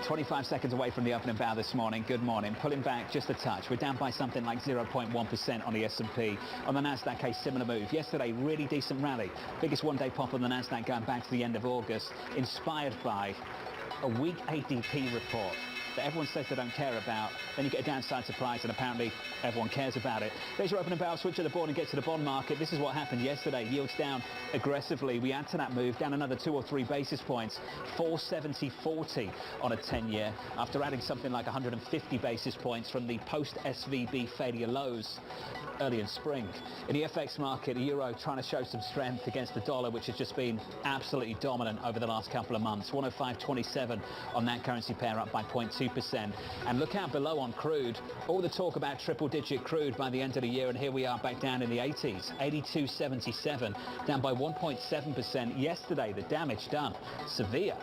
25 seconds away from the opening bow this morning. Good morning. Pulling back just a touch. We're down by something like 0.1% on the S&P. On the Nasdaq, a similar move. Yesterday, really decent rally. Biggest one-day pop on the Nasdaq going back to the end of August, inspired by a weak ADP report that everyone says they don't care about. Then you get a downside surprise, and apparently everyone cares about it. There's your opening bow. Switch to the board and get to the bond market. This is what happened yesterday. Yields down aggressively. We add to that move, down another 2 or 3 basis points. 470.40 on a 10-year, after adding something like 150 basis points from the post-SVB failure lows early in spring. In the FX market, the euro trying to show some strength against the dollar, which has just been absolutely dominant over the last couple of months. 105.27 on that currency pair, up by 0.2%. And look out below on crude. All the talk about triple-digit crude by the end of the year, and here we are back down in the 80s. 82.77, down by 1.7%. Yesterday, the damage done. Severe.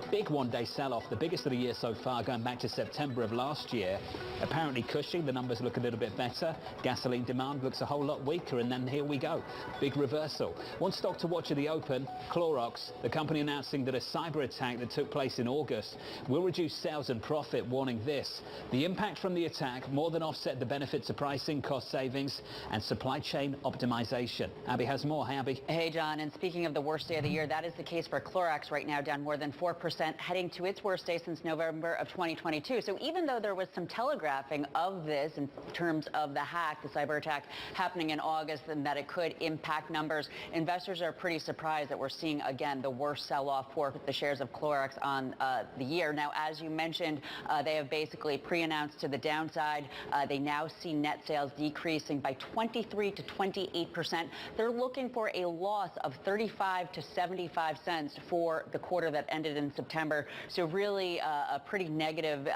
Big one-day sell-off, the biggest of the year so far, going back to September of last year. Apparently Cushing, the numbers look a little bit better. Gasoline demand looks a whole lot weaker, and then here we go. Big reversal. One stock to watch at the open, Clorox, the company announcing that a cyber attack that took place in August will reduce sales and profit, warning this: the impact from the attack more than offset the benefits of pricing, cost savings, and supply chain optimization. Abby has more. Hey, Abby. Hey, John. And speaking of the worst day of the year, that is the case for Clorox right now, down more than 4%, heading to its worst day since November of 2022. So even though there was some telegraphing of this in terms of the hack, the cyber attack happening in August, and that it could impact numbers, investors are pretty surprised that we're seeing, again, the worst sell-off for the shares of Clorox on the year. Now, as you mentioned, they have basically pre-announced to the downside. They now see net sales decreasing by 23 to 28%. They're looking for a loss of 35 to 75 cents for the quarter that ended in September. So really a pretty negative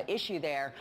issue there,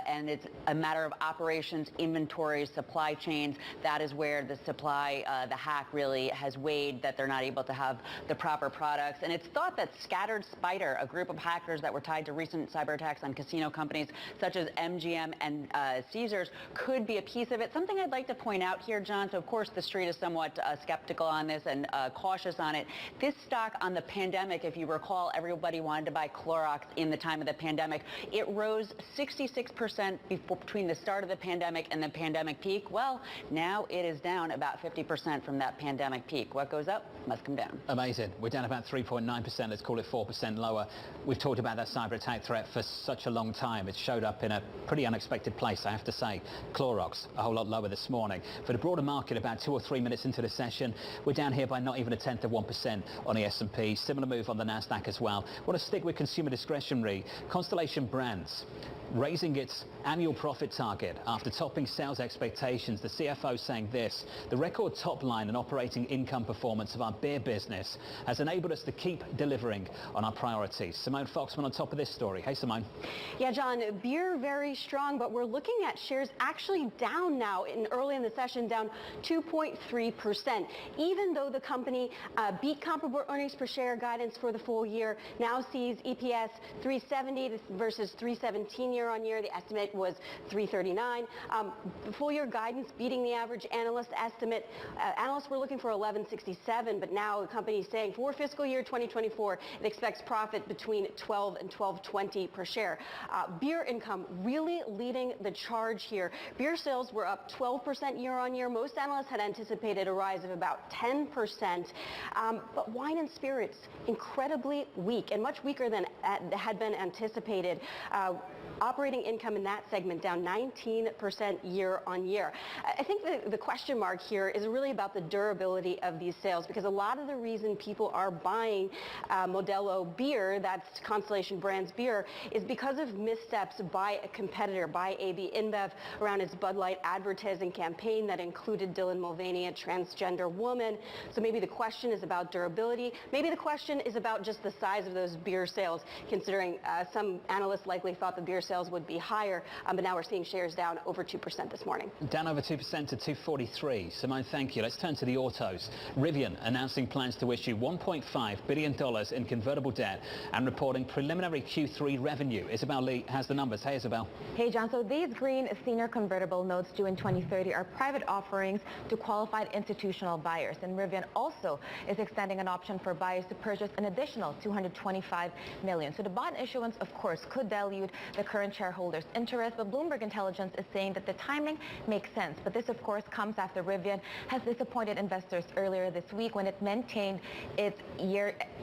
and it's a matter of operations, inventories, supply chains. That is where the supply, the hack really has weighed, that they're not able to have the proper products. And it's thought that Scattered Spider, a group of hackers that were tied to recent cyber attacks on casino companies such as MGM and Caesars, could be a piece of it. Something I'd like to point out here, John, so of course the street is somewhat skeptical on this and cautious on it. This stock on the pandemic, if you recall, everybody wanted to buy Clorox in the time of the pandemic. It rose 66% between the start of the pandemic and the pandemic peak. Well, now it is down about 50% from that pandemic peak. What goes up must come down. Amazing. We're down about 3.9%. Let's call it 4% lower. We've talked about that cyber attack threat for such a long time. It showed up in a pretty unexpected place, I have to say. Clorox, a whole lot lower this morning. For the broader market, about 2 or 3 minutes into the session, we're down here by not even 1/10% on the S&P. Similar move on the Nasdaq as well. Want to stick with consumer discretionary. Constellation Brands raising its annual profit target after topping sales expectations. The CFO saying this: the record top line and operating income performance of our beer business has enabled us to keep delivering on our priorities. Simone Foxman on top of this story. Hey, Simone. Yeah, John, beer very strong, but we're looking at shares actually down now early in the session, down 2.3%. Even though the company beat comparable earnings per share guidance for the full year, now sees EPS 370 versus 317 year on year. The estimate was 339. Full year guidance beating the average analyst estimate. Analysts were looking for 1167, but now the company is saying for fiscal year 2024, it expects profit between 12 and 12.20 per share. Beer income really leading the charge here. Beer sales were up 12% year on year. Most analysts had anticipated a rise of about 10%, but wine and spirits incredibly weak, and much weaker than had been anticipated. Operating income in that segment down 19% year on year. I think the question mark here is really about the durability of these sales, because a lot of the reason people are buying Modelo beer, that's Constellation Brands beer, is because of missteps by a competitor, by AB InBev, around its Bud Light advertising campaign that included Dylan Mulvaney, a transgender woman. So maybe the question is about durability. Maybe the question is about just the size of those beer sales, considering some analysts likely thought the beer sales sales would be higher, but now we're seeing shares down over 2% this morning. Down over 2% to 243. Simone, thank you. Let's turn to the autos. Rivian announcing plans to issue $1.5 billion in convertible debt and reporting preliminary Q3 revenue. Isabel Lee has the numbers. Hey, Isabel. Hey, John. So these green senior convertible notes due in 2030 are private offerings to qualified institutional buyers. And Rivian also is extending an option for buyers to purchase an additional $225 million. So the bond issuance, of course, could dilute the current shareholders' interest, but Bloomberg Intelligence is saying that the timing makes sense. But this, of course, comes after Rivian has disappointed investors earlier this week when it maintained its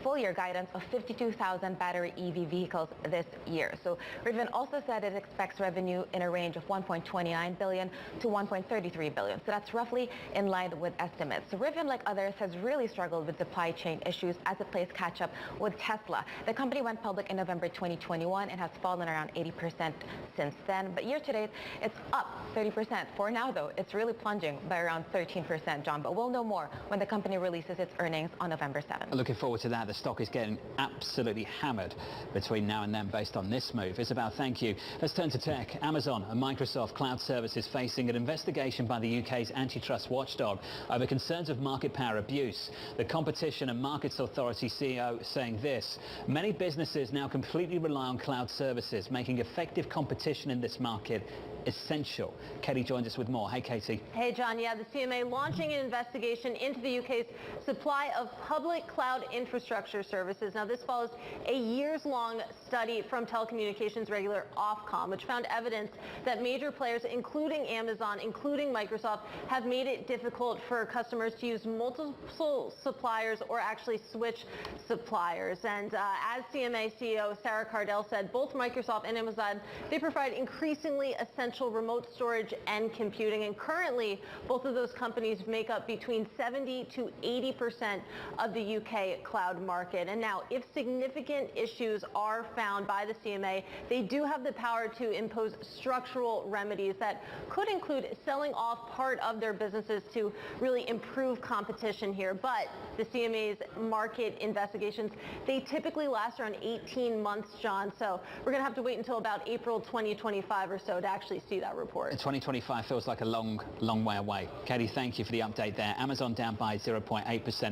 full-year guidance of 52,000 battery EV vehicles this year. So Rivian also said it expects revenue in a range of $1.29 billion to $1.33 billion. So that's roughly in line with estimates. So Rivian, like others, has really struggled with supply chain issues as it plays catch-up with Tesla. The company went public in November 2021 and has fallen around 80% since then. But year-to-date, it's up 30%. For now, though, it's really plunging by around 13%, John. But we'll know more when the company releases its earnings on November 7th. Looking forward to that. The stock is getting absolutely hammered between now and then based on this move. Isabel, thank you. Let's turn to tech. Amazon and Microsoft Cloud Services facing an investigation by the UK's antitrust watchdog over concerns of market power abuse. The Competition and Markets Authority CEO saying this: many businesses now completely rely on cloud services, making effective competition in this market essential. Katie joins us with more. Hey, Katie. Hey, John. Yeah, the CMA launching an investigation into the UK's supply of public cloud infrastructure services. Now, this follows a years-long study from telecommunications regulator Ofcom, which found evidence that major players, including Amazon, including Microsoft, have made it difficult for customers to use multiple suppliers or actually switch suppliers. And as CMA CEO Sarah Cardell said, both Microsoft and Amazon, they provide increasingly essential remote storage and computing, and currently both of those companies make up between 70 to 80% of the UK cloud market. And now, if significant issues are found by the CMA, they do have the power to impose structural remedies that could include selling off part of their businesses to really improve competition here. But the CMA's market investigations, they typically last around 18 months, John, so we're going to have to wait until about April 2025 or so to actually see that report. 2025 feels like a long way away. Katie, thank you for the update there. Amazon down by 0.8%,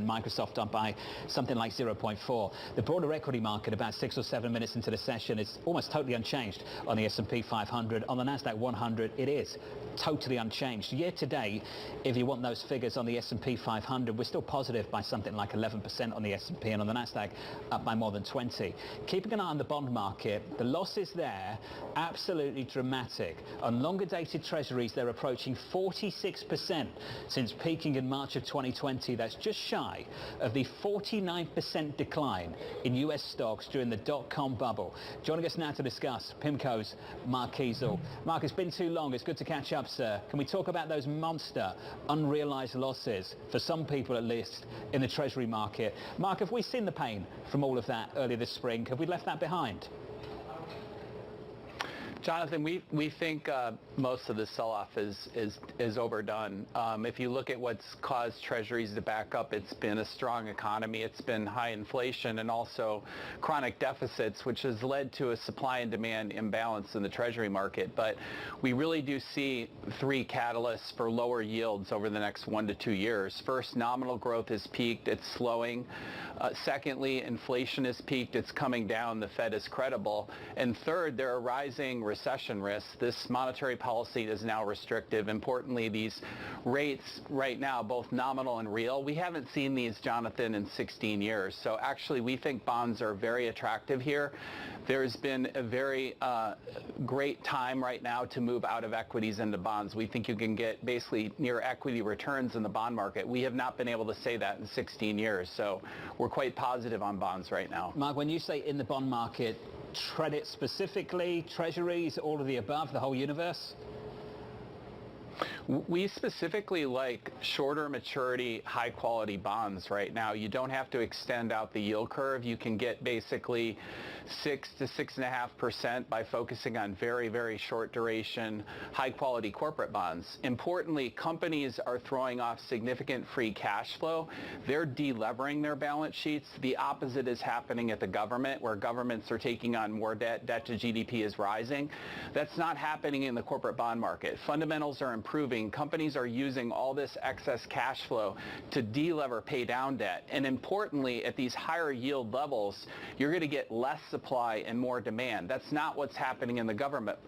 Microsoft up by something like 0.4%. The broader equity market about 6 or 7 minutes into the session is almost totally unchanged on the S&P 500. On the Nasdaq 100, it is totally unchanged. Year to date, if you want those figures on the S&P 500, we're still positive by something like 11% on the S&P, and on the Nasdaq up by more than 20. Keeping an eye on the bond market, the losses there absolutely dramatic. On longer dated treasuries, they're approaching 46% since peaking in March of 2020. That's just shy of the 49% decline in US stocks during the dot-com bubble. Joining us now to discuss, PIMCO's Mark Kiesel. Mark, it's been too long. It's good to catch up, sir. Can we talk about those monster unrealized losses, for some people at least, in the treasury market? Mark, have we seen the pain from all of that earlier this spring? Have we left that behind? Jonathan, we think most of the sell-off is overdone. If you look at what's caused treasuries to back up, it's been a strong economy, it's been high inflation, and also chronic deficits, which has led to a supply and demand imbalance in the treasury market. But we really do see three catalysts for lower yields over the next 1 to 2 years. First, nominal growth has peaked, it's slowing. Secondly, inflation has peaked, it's coming down, the Fed is credible. And third, there are rising recession risks. This monetary policy is now restrictive. Importantly, these rates right now, both nominal and real, we haven't seen these, Jonathan, in 16 years. So actually, we think bonds are very attractive here. There's been a very great time right now to move out of equities into bonds. We think you can get basically near equity returns in the bond market. We have not been able to say that in 16 years. So we're quite positive on bonds right now. Mark, when you say in the bond market, credit specifically, treasuries, all of the above, the whole universe? We specifically like shorter maturity, high quality bonds right now. You don't have to extend out the yield curve. You can get basically 6 to 6.5% by focusing on very, very short duration, high quality corporate bonds. Importantly, companies are throwing off significant free cash flow. They're delevering their balance sheets. The opposite is happening at the government, where governments are taking on more debt. Debt to GDP is rising. That's not happening in the corporate bond market. Fundamentals are improving. Companies are using all this excess cash flow to delever, pay down debt. And importantly, at these higher yield levels, you're going to get less supply and more demand. That's not what's happening in the government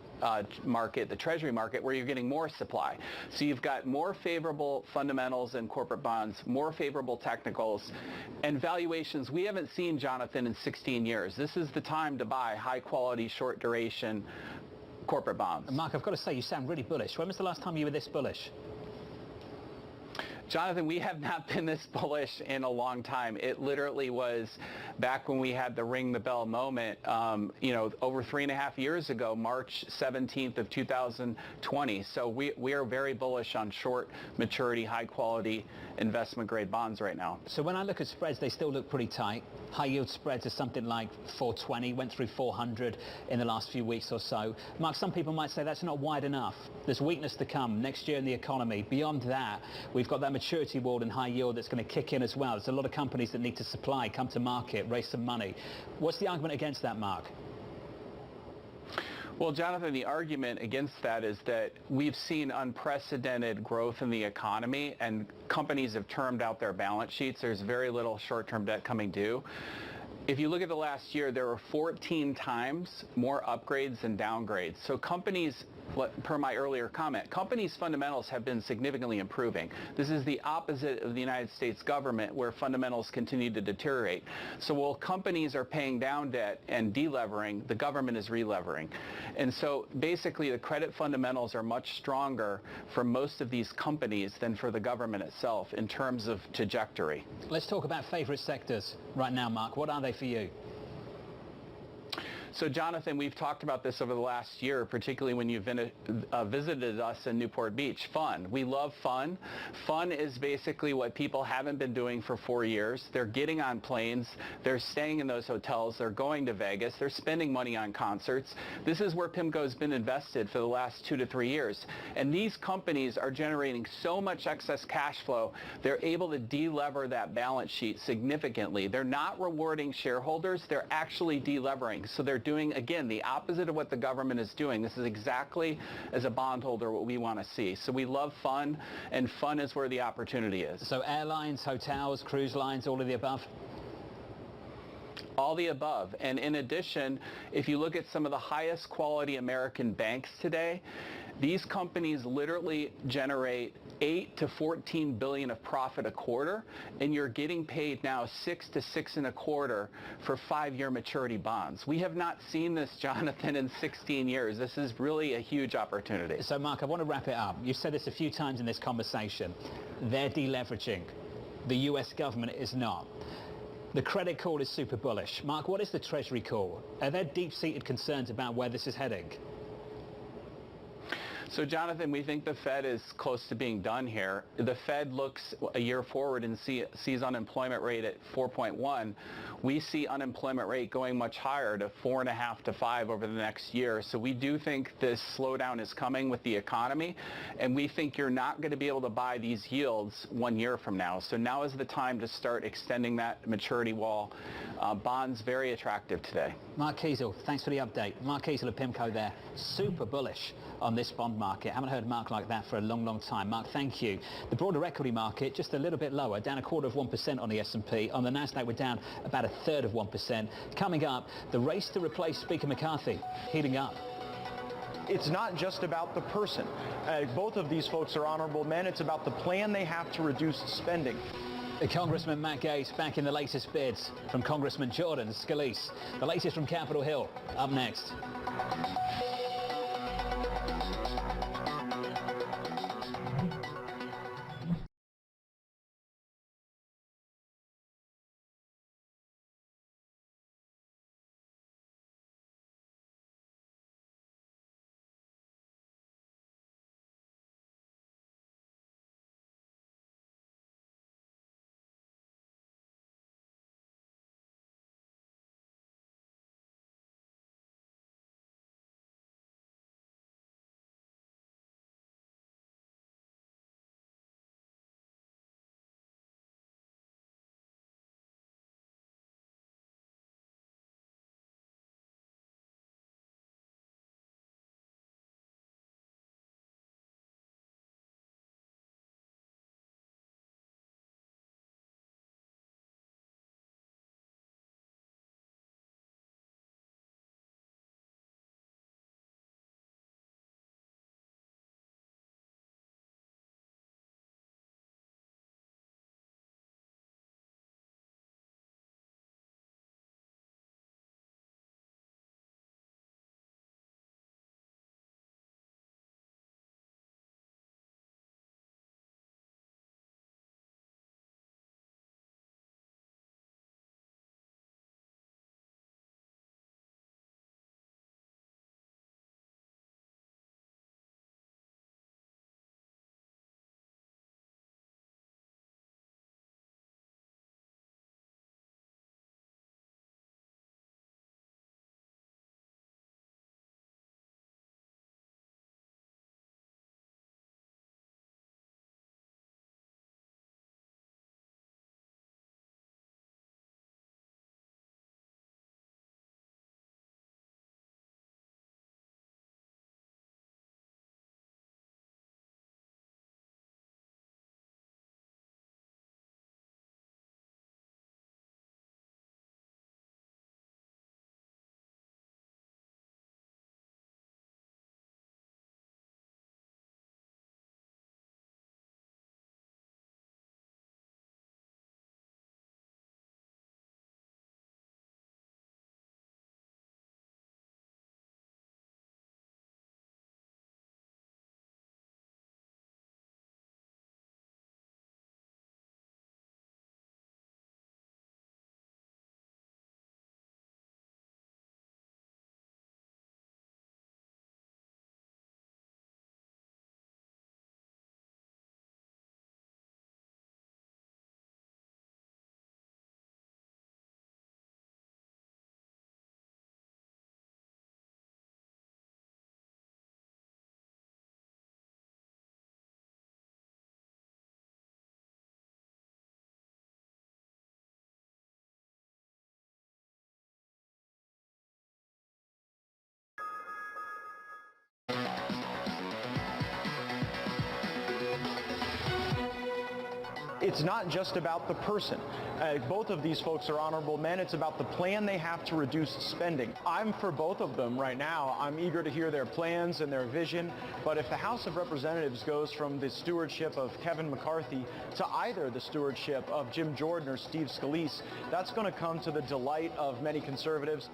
market, the Treasury market, where you're getting more supply. So you've got more favorable fundamentals in corporate bonds, more favorable technicals, and valuations we haven't seen, Jonathan, in 16 years. This is the time to buy high quality, short duration corporate bonds. Mark, I've got to say, you sound really bullish. When was the last time you were this bullish? Jonathan, we have not been this bullish in a long time. It literally was back when we had the ring the bell moment, over 3.5 years ago, March 17th of 2020. So we are very bullish on short maturity, high quality investment grade bonds right now. So when I look at spreads, they still look pretty tight. High yield spreads are something like 420, went through 400 in the last few weeks or so. Mark, some people might say that's not wide enough. There's weakness to come next year in the economy. Beyond that, we've got that maturity wall in high yield that's going to kick in as well. There's a lot of companies that need to supply, come to market, raise some money. What's the argument against that, Mark? Well, Jonathan, the argument against that is that we've seen unprecedented growth in the economy, and companies have termed out their balance sheets. There's very little short-term debt coming due. If you look at the last year, there were 14 times more upgrades than downgrades. So companies, per my earlier comment, companies' fundamentals have been significantly improving. This is the opposite of the United States government, where fundamentals continue to deteriorate. So while companies are paying down debt and delevering, the government is relevering. And so basically the credit fundamentals are much stronger for most of these companies than for the government itself in terms of trajectory. Let's talk about favorite sectors right now, Mark. What are they for you? So, Jonathan, we've talked about this over the last year, particularly when you visited us in Newport Beach. Fun. We love fun. Fun is basically what people haven't been doing for 4 years. They're getting on planes. They're staying in those hotels. They're going to Vegas. They're spending money on concerts. This is where PIMCO's been invested for the last 2 to 3 years. And these companies are generating so much excess cash flow, they're able to delever that balance sheet significantly. They're not rewarding shareholders. They're actually delevering. So they're doing, again, the opposite of what the government is doing. This is exactly, as a bondholder, what we want to see. So we love fun, and fun is where the opportunity is. So airlines, hotels, cruise lines, all of the above? All the above. And in addition, if you look at some of the highest quality American banks today, these companies literally generate 8 to 14 billion of profit a quarter, and you're getting paid now 6 to 6.25 for 5-year maturity bonds. We have not seen this, Jonathan, in 16 years. This is really a huge opportunity. So, Mark, I want to wrap it up. You've said this a few times in this conversation. They're deleveraging. The U.S. government is not. The credit call is super bullish. Mark, what is the Treasury call? Are there deep-seated concerns about where this is heading? So, Jonathan, we think the Fed is close to being done here. The Fed looks a year forward and sees unemployment rate at 4.1. We see unemployment rate going much higher to 4.5 to 5 over the next year. So we do think this slowdown is coming with the economy, and we think you're not going to be able to buy these yields 1 year from now. So now is the time to start extending that maturity wall. Bonds very attractive today. Mark Kiesel, thanks for the update. Mark Kiesel of PIMCO there, super bullish on this bond market. Haven't heard Mark like that for a long, long time. Mark, thank you. The broader equity market just a little bit lower, down 0.25% on the S&P. On the Nasdaq, we're down about 1/3 of 1%. Coming up, the race to replace Speaker McCarthy heating up. It's not just about the person. Both of these folks are honorable men. It's about the plan they have to reduce spending. Congressman Matt Gaetz back in the latest bids from Congressman Jordan Scalise. The latest from Capitol Hill, up next. It's not just about the person. Both of these folks are honorable men. It's about the plan they have to reduce spending. I'm for both of them right now. I'm eager to hear their plans and their vision. But if the House of Representatives goes from the stewardship of Kevin McCarthy to either the stewardship of Jim Jordan or Steve Scalise, that's going to come to the delight of many conservatives.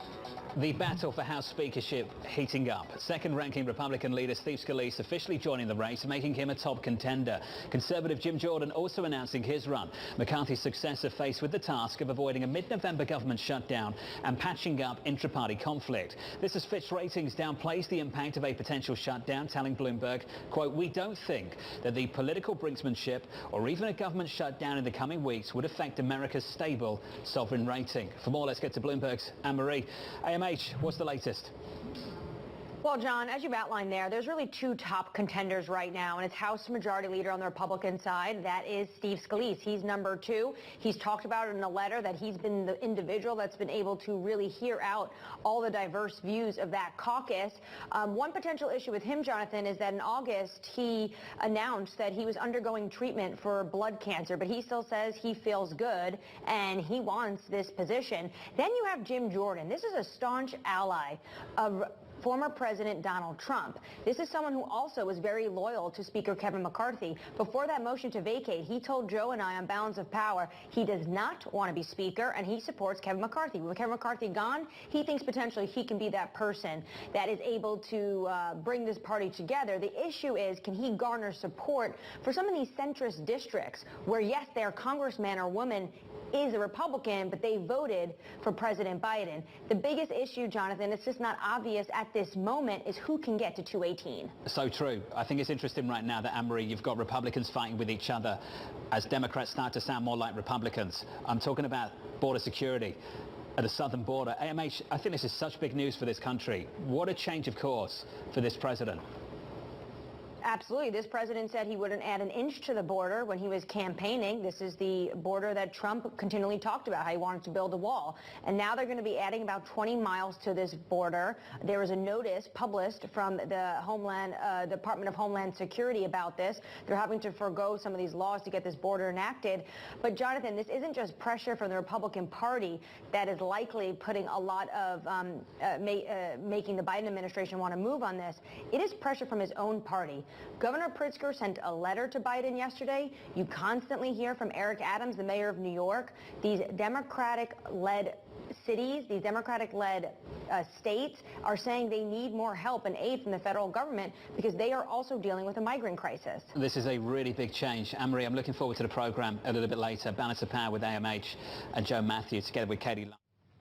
The battle for House speakership heating up. Second-ranking Republican leader Steve Scalise officially joining the race, making him a top contender. Conservative Jim Jordan also announcing his run. McCarthy's successor faced with the task of avoiding a mid-November government shutdown and patching up intra-party conflict. This as Fitch Ratings downplays the impact of a potential shutdown, telling Bloomberg, quote, "We don't think that the political brinksmanship or even a government shutdown in the coming weeks would affect America's stable sovereign rating." For more, let's get to Bloomberg's Anne-Marie. AMH, what's the latest? Well, John, as you've outlined there, there's really two top contenders right now, and it's House Majority Leader on the Republican side. That is Steve Scalise. He's number two. He's talked about it in a letter that he's been the individual that's been able to really hear out all the diverse views of that caucus. One potential issue with him, Jonathan, is that in August, he announced that he was undergoing treatment for blood cancer, but he still says he feels good and he wants this position. Then you have Jim Jordan. This is a staunch ally of former President Donald Trump. This is someone who also was very loyal to Speaker Kevin McCarthy. Before that motion to vacate, he told Joe and I on Balance of Power he does not want to be Speaker and he supports Kevin McCarthy. With Kevin McCarthy gone, he thinks potentially he can be that person that is able to bring this party together. The issue is, can he garner support for some of these centrist districts where, yes, their congressman or woman is a Republican, but they voted for President Biden. The biggest issue, Jonathan, it's just not obvious at this moment, is who can get to 218. So true. I think it's interesting right now that, Anne-Marie, you've got Republicans fighting with each other as Democrats start to sound more like Republicans. I'm talking about border security at the southern border. AMH, I think this is such big news for this country. What a change of course for this president. Absolutely. This president said he wouldn't add an inch to the border when he was campaigning. This is the border that Trump continually talked about, how he wanted to build a wall. And now they're going to be adding about 20 miles to this border. There was a notice published from the Department of Homeland Security about this. They're having to forego some of these laws to get this border enacted. But, Jonathan, this isn't just pressure from the Republican Party that is likely putting a lot of making the Biden administration want to move on this. It is pressure from his own party. Governor Pritzker sent a letter to Biden yesterday. You constantly hear from Eric Adams, the mayor of New York. These Democratic-led cities, these Democratic-led states are saying they need more help and aid from the federal government because they are also dealing with a migrant crisis. This is a really big change. Anne-Marie, I'm looking forward to the program a little bit later. Balance of Power with AMH and Joe Matthew together with Katie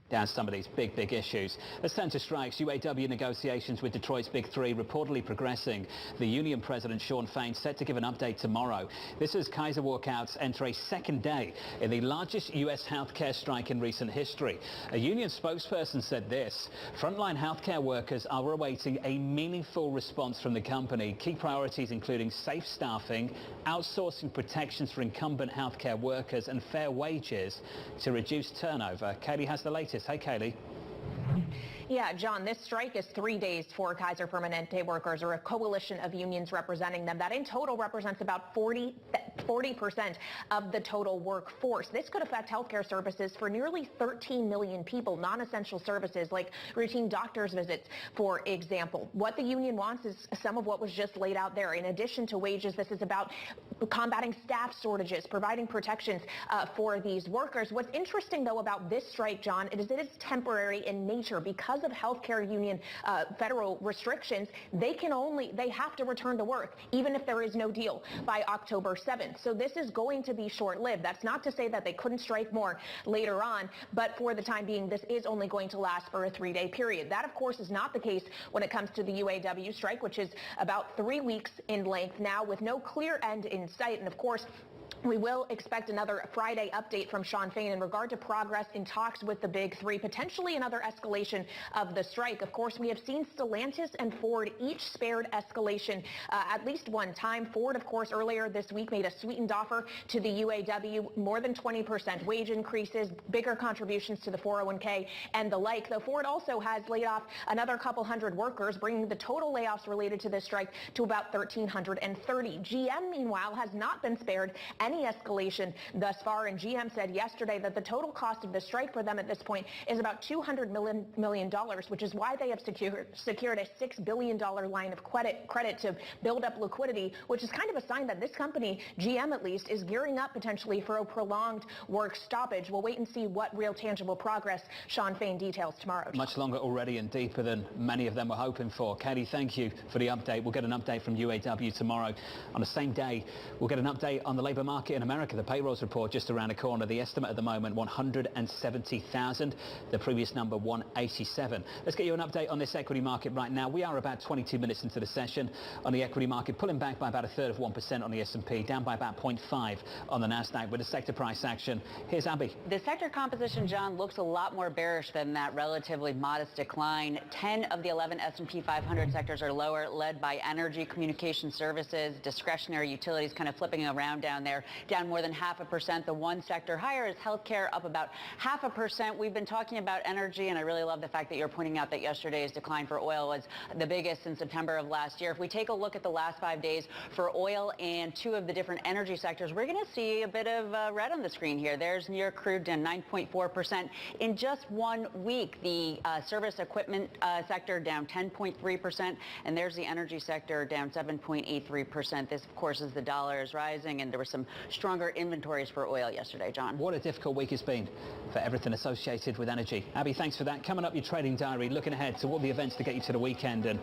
down some of these big issues. Let's turn to strikes. UAW negotiations with Detroit's Big Three reportedly progressing. The union president, Shawn Fain, set to give an update tomorrow. This as Kaiser walkouts enter a second day in the largest U.S. healthcare strike in recent history. A union spokesperson said this: frontline healthcare workers are awaiting a meaningful response from the company. Key priorities including safe staffing, outsourcing protections for incumbent healthcare workers, and fair wages to reduce turnover. Katie has the latest. Hey, Kaylee. Yeah, John, this strike is 3 days for Kaiser Permanente workers, or a coalition of unions representing them. That in total represents about 40% of the total workforce. This could affect healthcare services for nearly 13 million people, non-essential services like routine doctor's visits, for example. What the union wants is some of what was just laid out there. In addition to wages, this is about combating staff shortages, providing protections for these workers. What's interesting, though, about this strike, John, is that it's temporary in nature. Because of healthcare union federal restrictions, they have to return to work, even if there is no deal by October 7th. So this is going to be short-lived. That's not to say that they couldn't strike more later on, but for the time being, this is only going to last for a 3-day period. That, of course, is not the case when it comes to the UAW strike, which is about 3 weeks in length now with no clear end in sight. And, of course, we will expect another Friday update from Shawn Fain in regard to progress in talks with the Big Three, potentially another escalation of the strike. Of course, we have seen Stellantis and Ford each spared escalation at least one time. Ford, of course, earlier this week made a sweetened offer to the UAW, more than 20% wage increases, bigger contributions to the 401k and the like. Though Ford also has laid off another couple hundred workers, bringing the total layoffs related to this strike to about 1,330. GM, meanwhile, has not been spared any escalation thus far. And GM said yesterday that the total cost of the strike for them at this point is about $200 million, which is why they have secured a $6 billion line of credit to build up liquidity, which is kind of a sign that this company, GM at least, is gearing up potentially for a prolonged work stoppage. We'll wait and see what real tangible progress Sean Fain details tomorrow. Much longer already and deeper than many of them were hoping for. Katie, thank you for the update. We'll get an update from UAW tomorrow. On the same day, we'll get an update on the labour market in America. The payrolls report just around the corner. The estimate at the moment, 170,000. The previous number, 187. Let's get you an update on this equity market right now. We are about 22 minutes into the session on the equity market, pulling back by about 1/3 of 1% on the S&P, down by about 0.5 on the NASDAQ with the sector price action. Here's Abby. The sector composition, John, looks a lot more bearish than that relatively modest decline. 10 of the 11 S&P 500 sectors are lower, led by energy, communication services, discretionary utilities, kind of flipping around down there, down more than 0.5%. The one sector higher is healthcare, up about 0.5%. We've been talking about energy, and I really love the fact that you're pointing out that yesterday's decline for oil was the biggest in September of last year. If we take a look at the last 5 days for oil and two of the different energy sectors, we're going to see a bit of red on the screen here. There's New York crude down 9.4% in just 1 week. The service equipment sector down 10.3%, and there's the energy sector down 7.83%. This, of course, is the dollar is rising, and there were some stronger inventories for oil yesterday, John. What a difficult week it's been for everything associated with energy. Abby, thanks for that. Coming up, your trading diary, looking ahead to all the events to get you to the weekend, and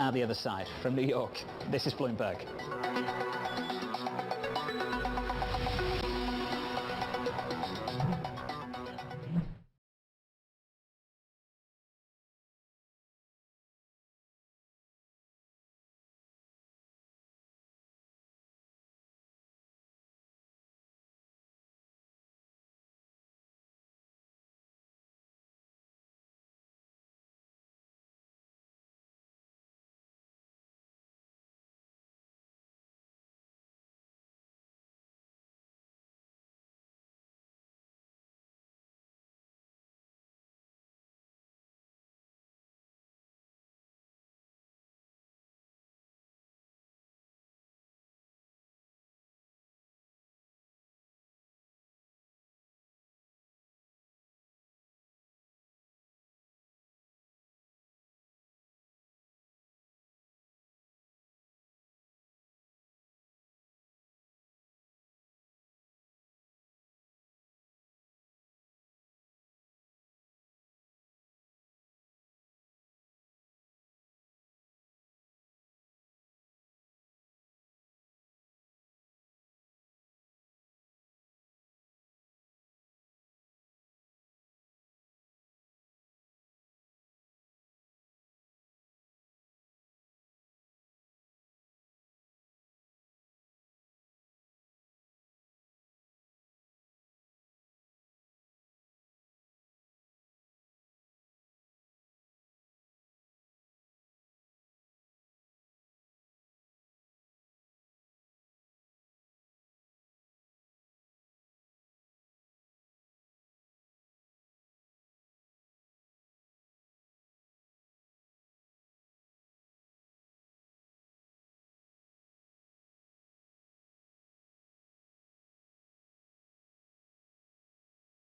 out the other side from New York, this is Bloomberg.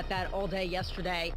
That all day yesterday.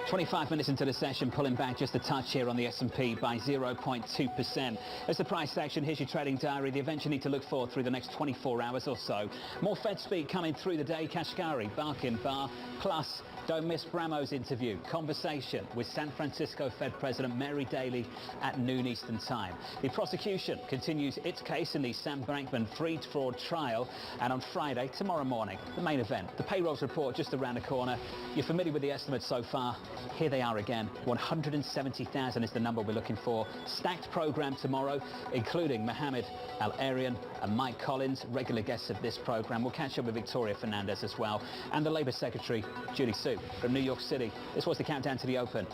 25 minutes into the session, pulling back just a touch here on the S&P by 0.2%. As the price action, here's your trading diary. The events you need to look for through the next 24 hours or so. More Fed speak coming through the day. Kashkari, Barkin, Barr, plus don't miss Bramo's interview. Conversation with San Francisco Fed President Mary Daly at noon Eastern Time. The prosecution continues its case in the Sam Bankman-Fried fraud trial. And on Friday, tomorrow morning, the main event, the payrolls report just around the corner. You're familiar with the estimates so far. Here they are again. 170,000 is the number we're looking for. Stacked program tomorrow, including Mohammed Al-Arian and Mike Collins, regular guests of this program. We'll catch up with Victoria Fernandez as well, and the Labour Secretary, Julie Su from New York City. This was the countdown to the open.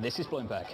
This is Bloomberg.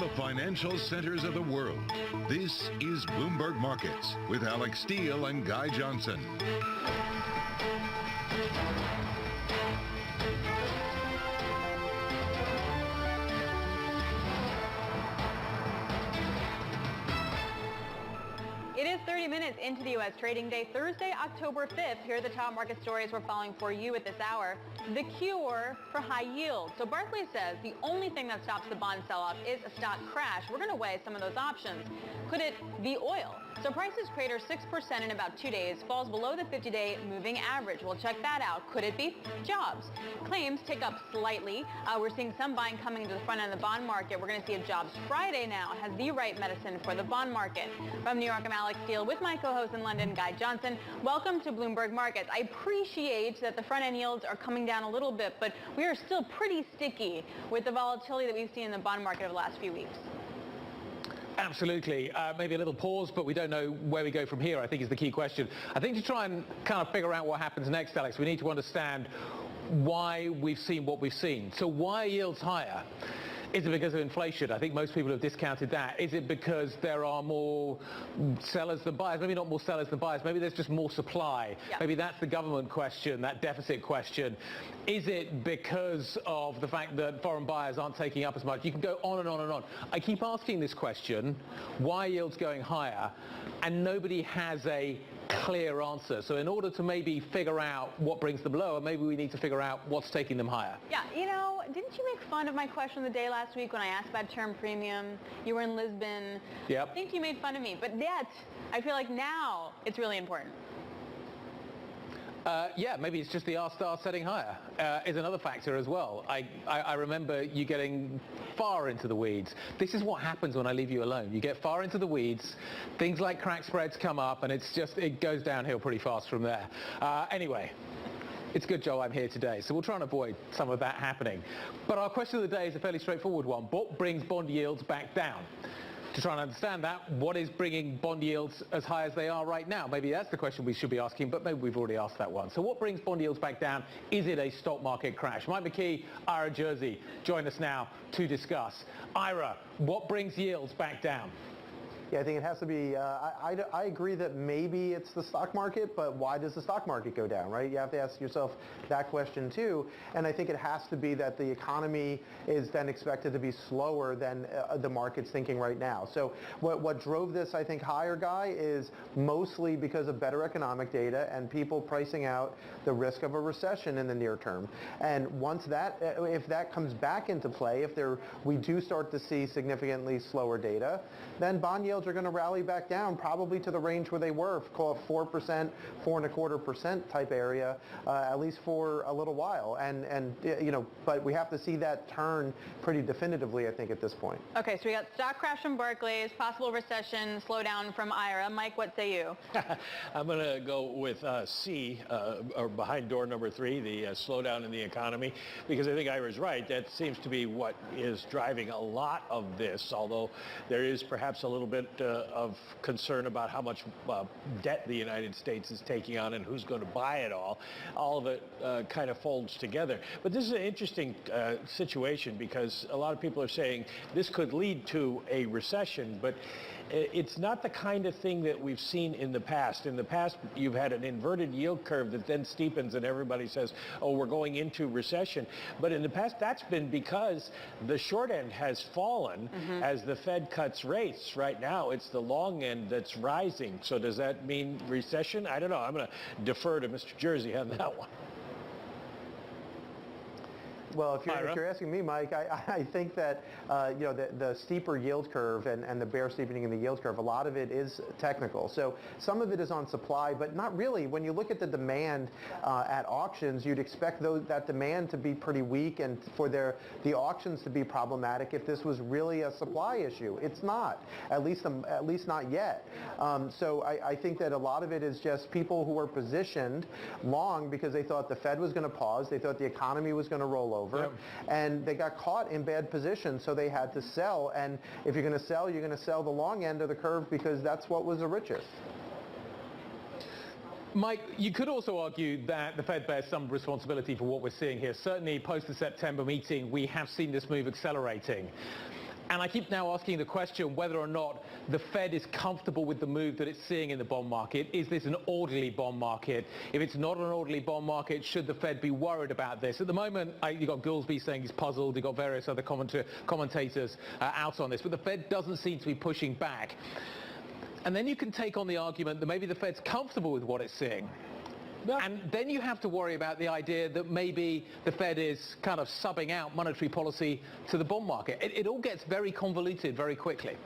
the financial centers of the world. This is Bloomberg Markets with Alex Steele and Guy Johnson. It is 30 minutes into the U.S. trading day, Thursday, October 5th. Here are the top market stories we're following for you at this hour. The cure for high yield. So Barclays says the only thing that stops the bond sell-off is a stock crash. We're going to weigh some of those options. Could it be oil? So prices crater 6% in about 2 days, falls below the 50-day moving average. We'll check that out. Could it be jobs? Claims tick up slightly. We're seeing some buying coming to the front end of the bond market. We're going to see if Jobs Friday now has the right medicine for the bond market. From New York, I'm Alex Steele with my co-host in London, Guy Johnson. Welcome to Bloomberg Markets. I appreciate that the front end yields are coming down a little bit, but we are still pretty sticky with the volatility that we've seen in the bond market over the last few weeks. Absolutely. Maybe a little pause, but we don't know where we go from here, I think is the key question. I think to try and kind of figure out what happens next, Alex, we need to understand why we've seen what we've seen. So why are yields higher? Is it because of inflation? I think most people have discounted that. Is it because there are more sellers than buyers? Maybe not more sellers than buyers. Maybe there's just more supply. Yeah. Maybe that's the government question, that deficit question. Is it because of the fact that foreign buyers aren't taking up as much? You can go on and on and on. I keep asking this question, why are yields going higher? And nobody has a clear answer. So in order to maybe figure out what brings them lower, maybe we need to figure out what's taking them higher. Yeah, you know, didn't you make fun of my question of the day last week when I asked about term premium? You were in Lisbon. Yep. I think you made fun of me, but yet I feel like now it's really important. Yeah, maybe it's just the R-star setting higher is another factor as well. I remember you getting far into the weeds. This is what happens when I leave you alone. You get far into the weeds, things like crack spreads come up, and it goes downhill pretty fast from there. Anyway. It's a good job I'm here today, so we'll try and avoid some of that happening. But our question of the day is a fairly straightforward one. What brings bond yields back down? To try and understand that, what is bringing bond yields as high as they are right now? Maybe that's the question we should be asking, but maybe we've already asked that one. So what brings bond yields back down? Is it a stock market crash? Mike McKee, Ira Jersey, join us now to discuss. Ira, what brings yields back down? Yeah, I think it has to be, I agree that maybe it's the stock market, but why does the stock market go down, right? You have to ask yourself that question too. And I think it has to be that the economy is then expected to be slower than the market's thinking right now. So what drove this, I think, higher, Guy, is mostly because of better economic data and people pricing out the risk of a recession in the near term. And once that, if that comes back into play, if we do start to see significantly slower data, then bond yields are going to rally back down probably to the range where they were, call it 4%, 4.25% type area, at least for a little while. And you know, but we have to see that turn pretty definitively, I think, at this point. Okay, so we got stock crash from Barclays, possible recession, slowdown from Ira. Mike, what say you? I'm going to go with C, or behind door number 3, the slowdown in the economy, because I think Ira's right. That seems to be what is driving a lot of this, although there is perhaps a little bit of concern about how much debt the United States is taking on and who's going to buy it all. All of it kind of folds together. But this is an interesting situation because a lot of people are saying this could lead to a recession, but it's not the kind of thing that we've seen in the past. In the past, you've had an inverted yield curve that then steepens and everybody says, oh, we're going into recession. But in the past, that's been because the short end has fallen as the Fed cuts rates. Right now, it's the long end that's rising. So does that mean recession? I don't know. I'm going to defer to Mr. Jersey on that one. Well, if you're asking me, Mike, I think that you know, the steeper yield curve and the bear steepening in the yield curve, a lot of it is technical. So some of it is on supply, but not really. When you look at the demand at auctions, you'd expect that demand to be pretty weak and for the auctions to be problematic if this was really a supply issue. It's not, at least not yet. So I think that a lot of it is just people who were positioned long because they thought the Fed was going to pause, they thought the economy was going to roll over. Yep. And they got caught in bad positions, so they had to sell. And if you're going to sell, you're going to sell the long end of the curve because that's what was the richest. Mike, you could also argue that the Fed bears some responsibility for what we're seeing here. Certainly post the September meeting, we have seen this move accelerating. And I keep now asking the question whether or not the Fed is comfortable with the move that it's seeing in the bond market. Is this an orderly bond market? If it's not an orderly bond market, should the Fed be worried about this? At the moment, you've got Goolsbee saying he's puzzled. You've got various other commentators out on this. But the Fed doesn't seem to be pushing back. And then you can take on the argument that maybe the Fed's comfortable with what it's seeing. And then you have to worry about the idea that maybe the Fed is kind of subbing out monetary policy to the bond market. It all gets very convoluted very quickly.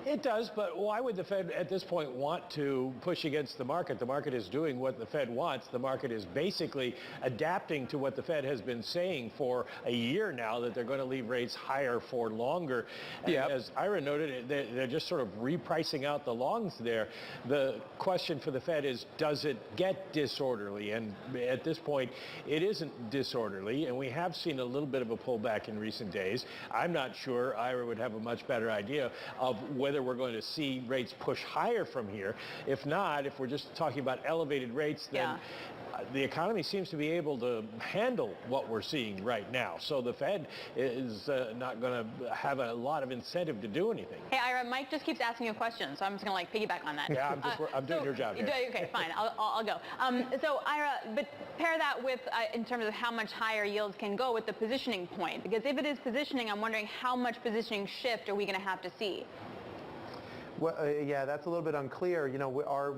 It does, but why would the Fed at this point want to push against the market? The market is doing what the Fed wants. The market is basically adapting to what the Fed has been saying for a year now, that they're going to leave rates higher for longer. And as Ira noted, they're just sort of repricing out the longs there. The question for the Fed is, does it get disorderly? And at this point, it isn't disorderly, and we have seen a little bit of a pullback in recent days. I'm not sure Ira would have a much better idea of whether we're going to see rates push higher from here. If not, if we're just talking about elevated rates, then the economy seems to be able to handle what we're seeing right now. So the Fed is not going to have a lot of incentive to do anything. Hey, Ira, Mike just keeps asking a question, so I'm just going to piggyback on that. Yeah, I'm doing your job here. Okay, fine. I'll go. So Ira, but pair that with, in terms of how much higher yields can go, with the positioning point. Because if it is positioning, I'm wondering how much positioning shift are we going to have to see? Well, yeah, that's a little bit unclear. You know,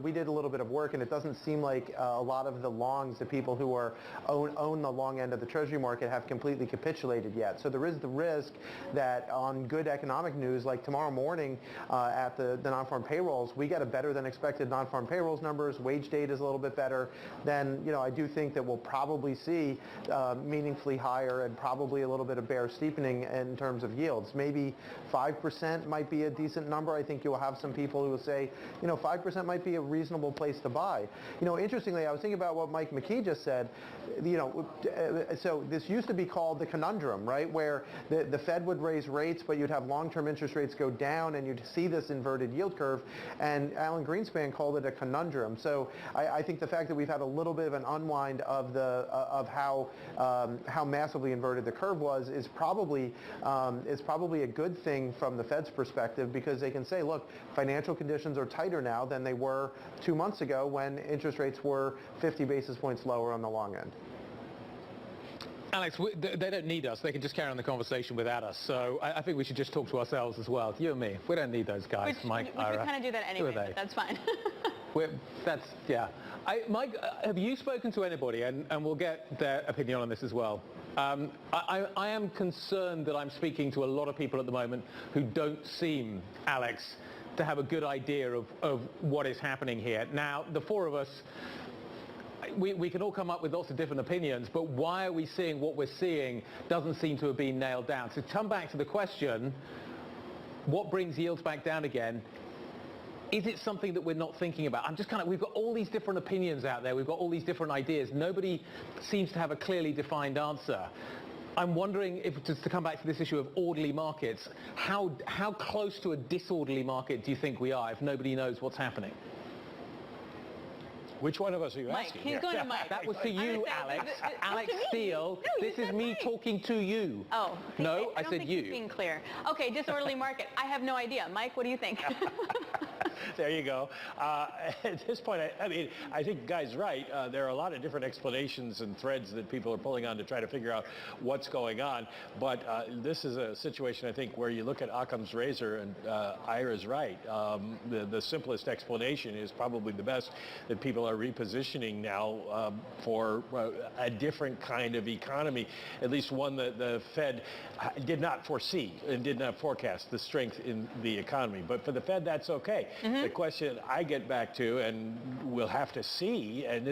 we did a little bit of work, and it doesn't seem like a lot of the longs, the people who own the long end of the Treasury market, have completely capitulated yet. So there is the risk that on good economic news, like tomorrow morning at the non-farm payrolls, we get a better than expected non-farm payrolls numbers. Wage data is a little bit better. Then, you know, I do think that we'll probably see meaningfully higher and probably a little bit of bear steepening in terms of yields. Maybe 5% might be a decent number. I think you'll have some people who will say, you know, 5% might be a reasonable place to buy. You know, interestingly, I was thinking about what Mike McKee just said. You know, so this used to be called the conundrum, right, where the Fed would raise rates, but you'd have long-term interest rates go down, and you'd see this inverted yield curve. And Alan Greenspan called it a conundrum. So I think the fact that we've had a little bit of an unwind of how massively inverted the curve was is probably a good thing from the Fed's perspective, because they can say, look, financial conditions are tighter now than they were 2 months ago when interest rates were 50 basis points lower on the long end. Alex, they don't need us. They can just carry on the conversation without us. So I think we should just talk to ourselves as well. You and me. We don't need those guys, Mike, Ira. We kind of do that anyway, but that's fine. Mike, have you spoken to anybody, and we'll get their opinion on this as well. I am concerned that I'm speaking to a lot of people at the moment who don't seem, Alex, to have a good idea of what is happening here. Now, the four of us, we can all come up with lots of different opinions, but why are we seeing what we're seeing doesn't seem to have been nailed down. So to come back to the question, what brings yields back down again? Is it something that we're not thinking about? We've got all these different opinions out there. We've got all these different ideas. Nobody seems to have a clearly defined answer. I'm wondering if, just to come back to this issue of orderly markets, how close to a disorderly market do you think we are if nobody knows what's happening? Which one of us are you Mike, asking? He's going to Mike. That was to you, Alex. Alex Steele, this is me talking to you. Oh. Okay. No, I said don't think you. He's being clear. Okay, disorderly market. I have no idea. Mike, what do you think? There you go. At this point, I think Guy's right. There are a lot of different explanations and threads that people are pulling on to try to figure out what's going on. But this is a situation, I think, where you look at Occam's razor, and Ira's right. The simplest explanation is probably the best, that people are repositioning now for a different kind of economy, at least one that the Fed did not foresee and did not forecast the strength in the economy. But for the Fed, that's okay. The question I get back to, and we'll have to see, and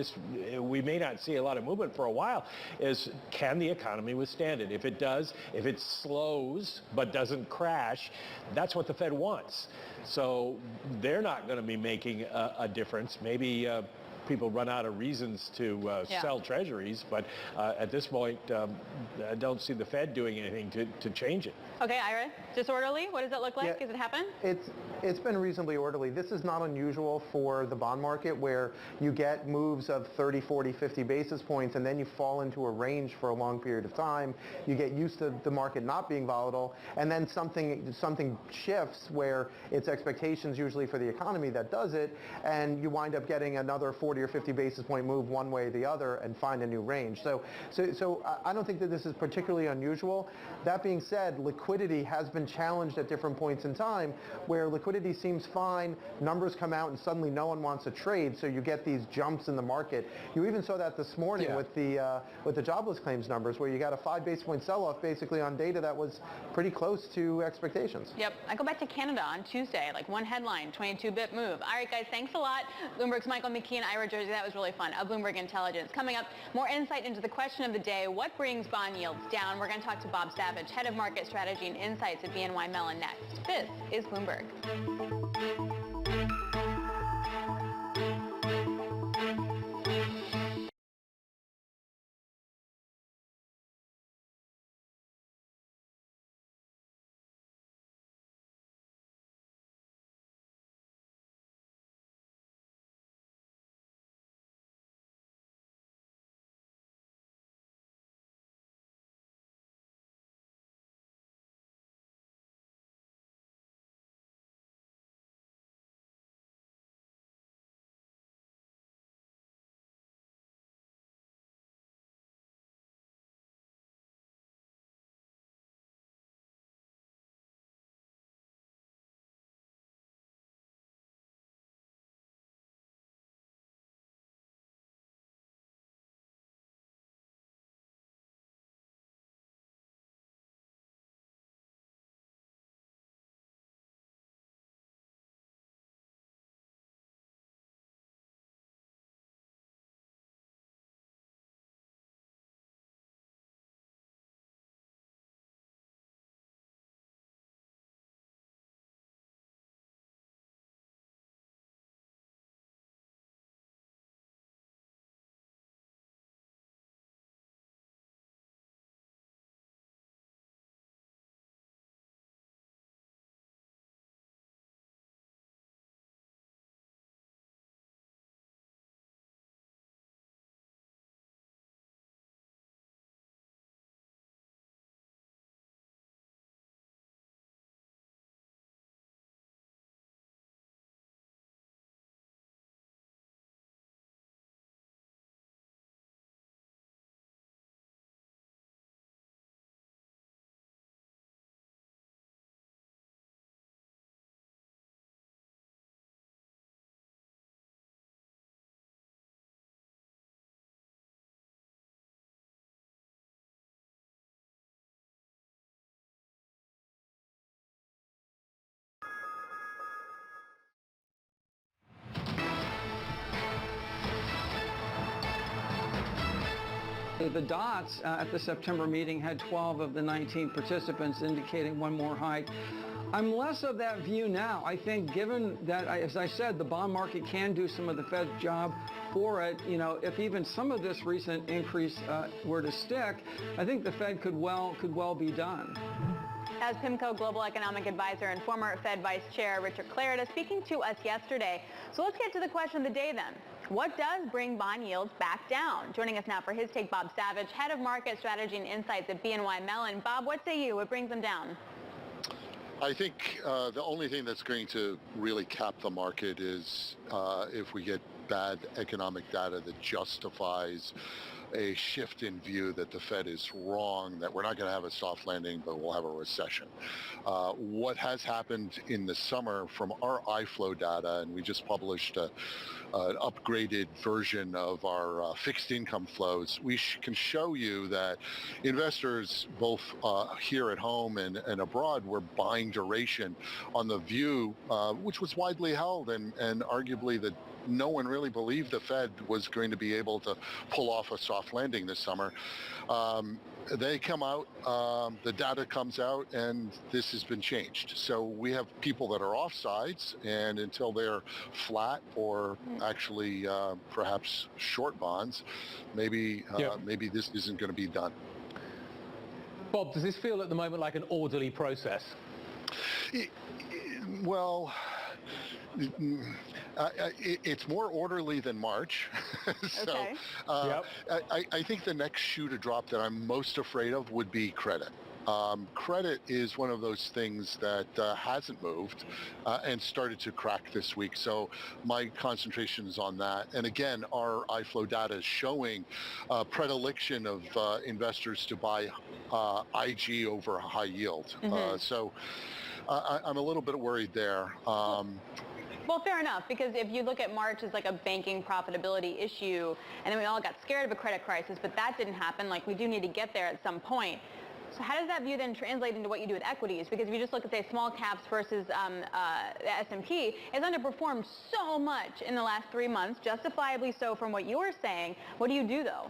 we may not see a lot of movement for a while, is can the economy withstand it? If it does, if it slows but doesn't crash, that's what the Fed wants. So they're not going to be making a difference. Maybe people run out of reasons to sell treasuries, but at this point, I don't see the Fed doing anything to change it. Okay, Ira, disorderly, what does it look like? Yeah, Has it happened? It's been reasonably orderly. This is not unusual for the bond market where you get moves of 30, 40, 50 basis points and then you fall into a range for a long period of time. You get used to the market not being volatile, and then something shifts where it's expectations usually for the economy that does it, and you wind up getting another 40 or 50 basis point move one way or the other and find a new range. So I don't think that this is particularly unusual. That being said, liquidity has been challenged at different points in time where liquidity seems fine, numbers come out and suddenly no one wants to trade, so you get these jumps in the market. You even saw that this morning with the jobless claims numbers, where you got a 5 basis point sell-off basically on data that was pretty close to expectations. Yep. I go back to Canada on Tuesday, like one headline, 22-bit move. All right, guys, thanks a lot. Bloomberg's Michael McKee and Ira Jersey. That was really fun. Bloomberg Intelligence. Coming up, more insight into the question of the day, what brings bond yields down? We're going to talk to Bob Savage, head of market strategy and insights at BNY Mellon next. This is Bloomberg. The dots at the September meeting had 12 of the 19 participants indicating one more hike. I'm less of that view now. I think given that, as I said, the bond market can do some of the Fed's job for it, you know, if even some of this recent increase were to stick, I think the Fed could well be done. As PIMCO Global Economic Advisor and former Fed Vice Chair Richard Clarida speaking to us yesterday. So let's get to the question of the day then. What does bring bond yields back down? Joining us now for his take, Bob Savage, head of market strategy and insights at BNY Mellon. Bob, what say you? What brings them down? I think the only thing that's going to really cap the market is if we get bad economic data that justifies a shift in view that the Fed is wrong, that we're not going to have a soft landing, but we'll have a recession. What has happened in the summer from our iFlow data, and we just published an upgraded version of our fixed income flows, we can show you that investors both here at home and abroad were buying duration on the view, which was widely held and arguably that no one really really believed the Fed was going to be able to pull off a soft landing this summer. They come out, the data comes out, and this has been changed. So we have people that are offsides, and until they're flat or actually perhaps short bonds, maybe this isn't going to be done. Bob, does this feel at the moment like an orderly process? Well, it's more orderly than March. So Okay. I think the next shoe to drop that I'm most afraid of would be credit. Credit is one of those things that hasn't moved and started to crack this week. So my concentration is on that. And again, our iFlow data is showing predilection of investors to buy IG over high yield. So I'm a little bit worried there. Well, fair enough, because if you look at March as like a banking profitability issue, and then we all got scared of a credit crisis, but that didn't happen, like we do need to get there at some point. So how does that view then translate into what you do with equities? Because if you just look at, say, small caps versus the S&P, it's underperformed so much in the last 3 months, justifiably so from what you're saying. What do you do, though?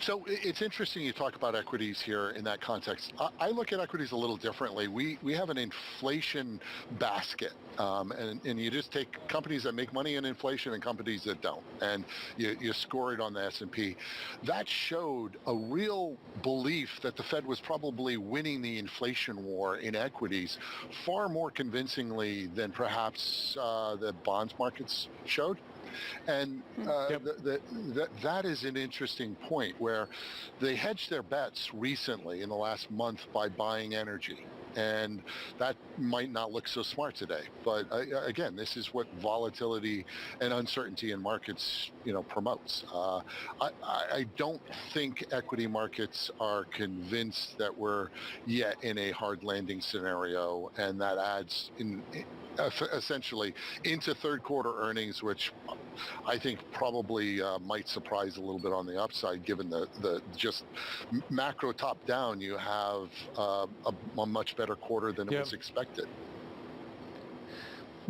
So it's interesting you talk about equities here in that context. I look at equities a little differently. We have an inflation basket, and you just take companies that make money in inflation and companies that don't, and you score it on the S&P. That showed a real belief that the Fed was probably winning the inflation war in equities far more convincingly than perhaps the bonds markets showed. And that is an interesting point where they hedged their bets recently in the last month by buying energy. And that might not look so smart today. But again, this is what volatility and uncertainty in markets, promotes. I don't think equity markets are convinced that we're yet in a hard landing scenario, and that adds essentially into third quarter earnings, which I think probably might surprise a little bit on the upside, given the just macro top down. You have a much better quarter than it was expected.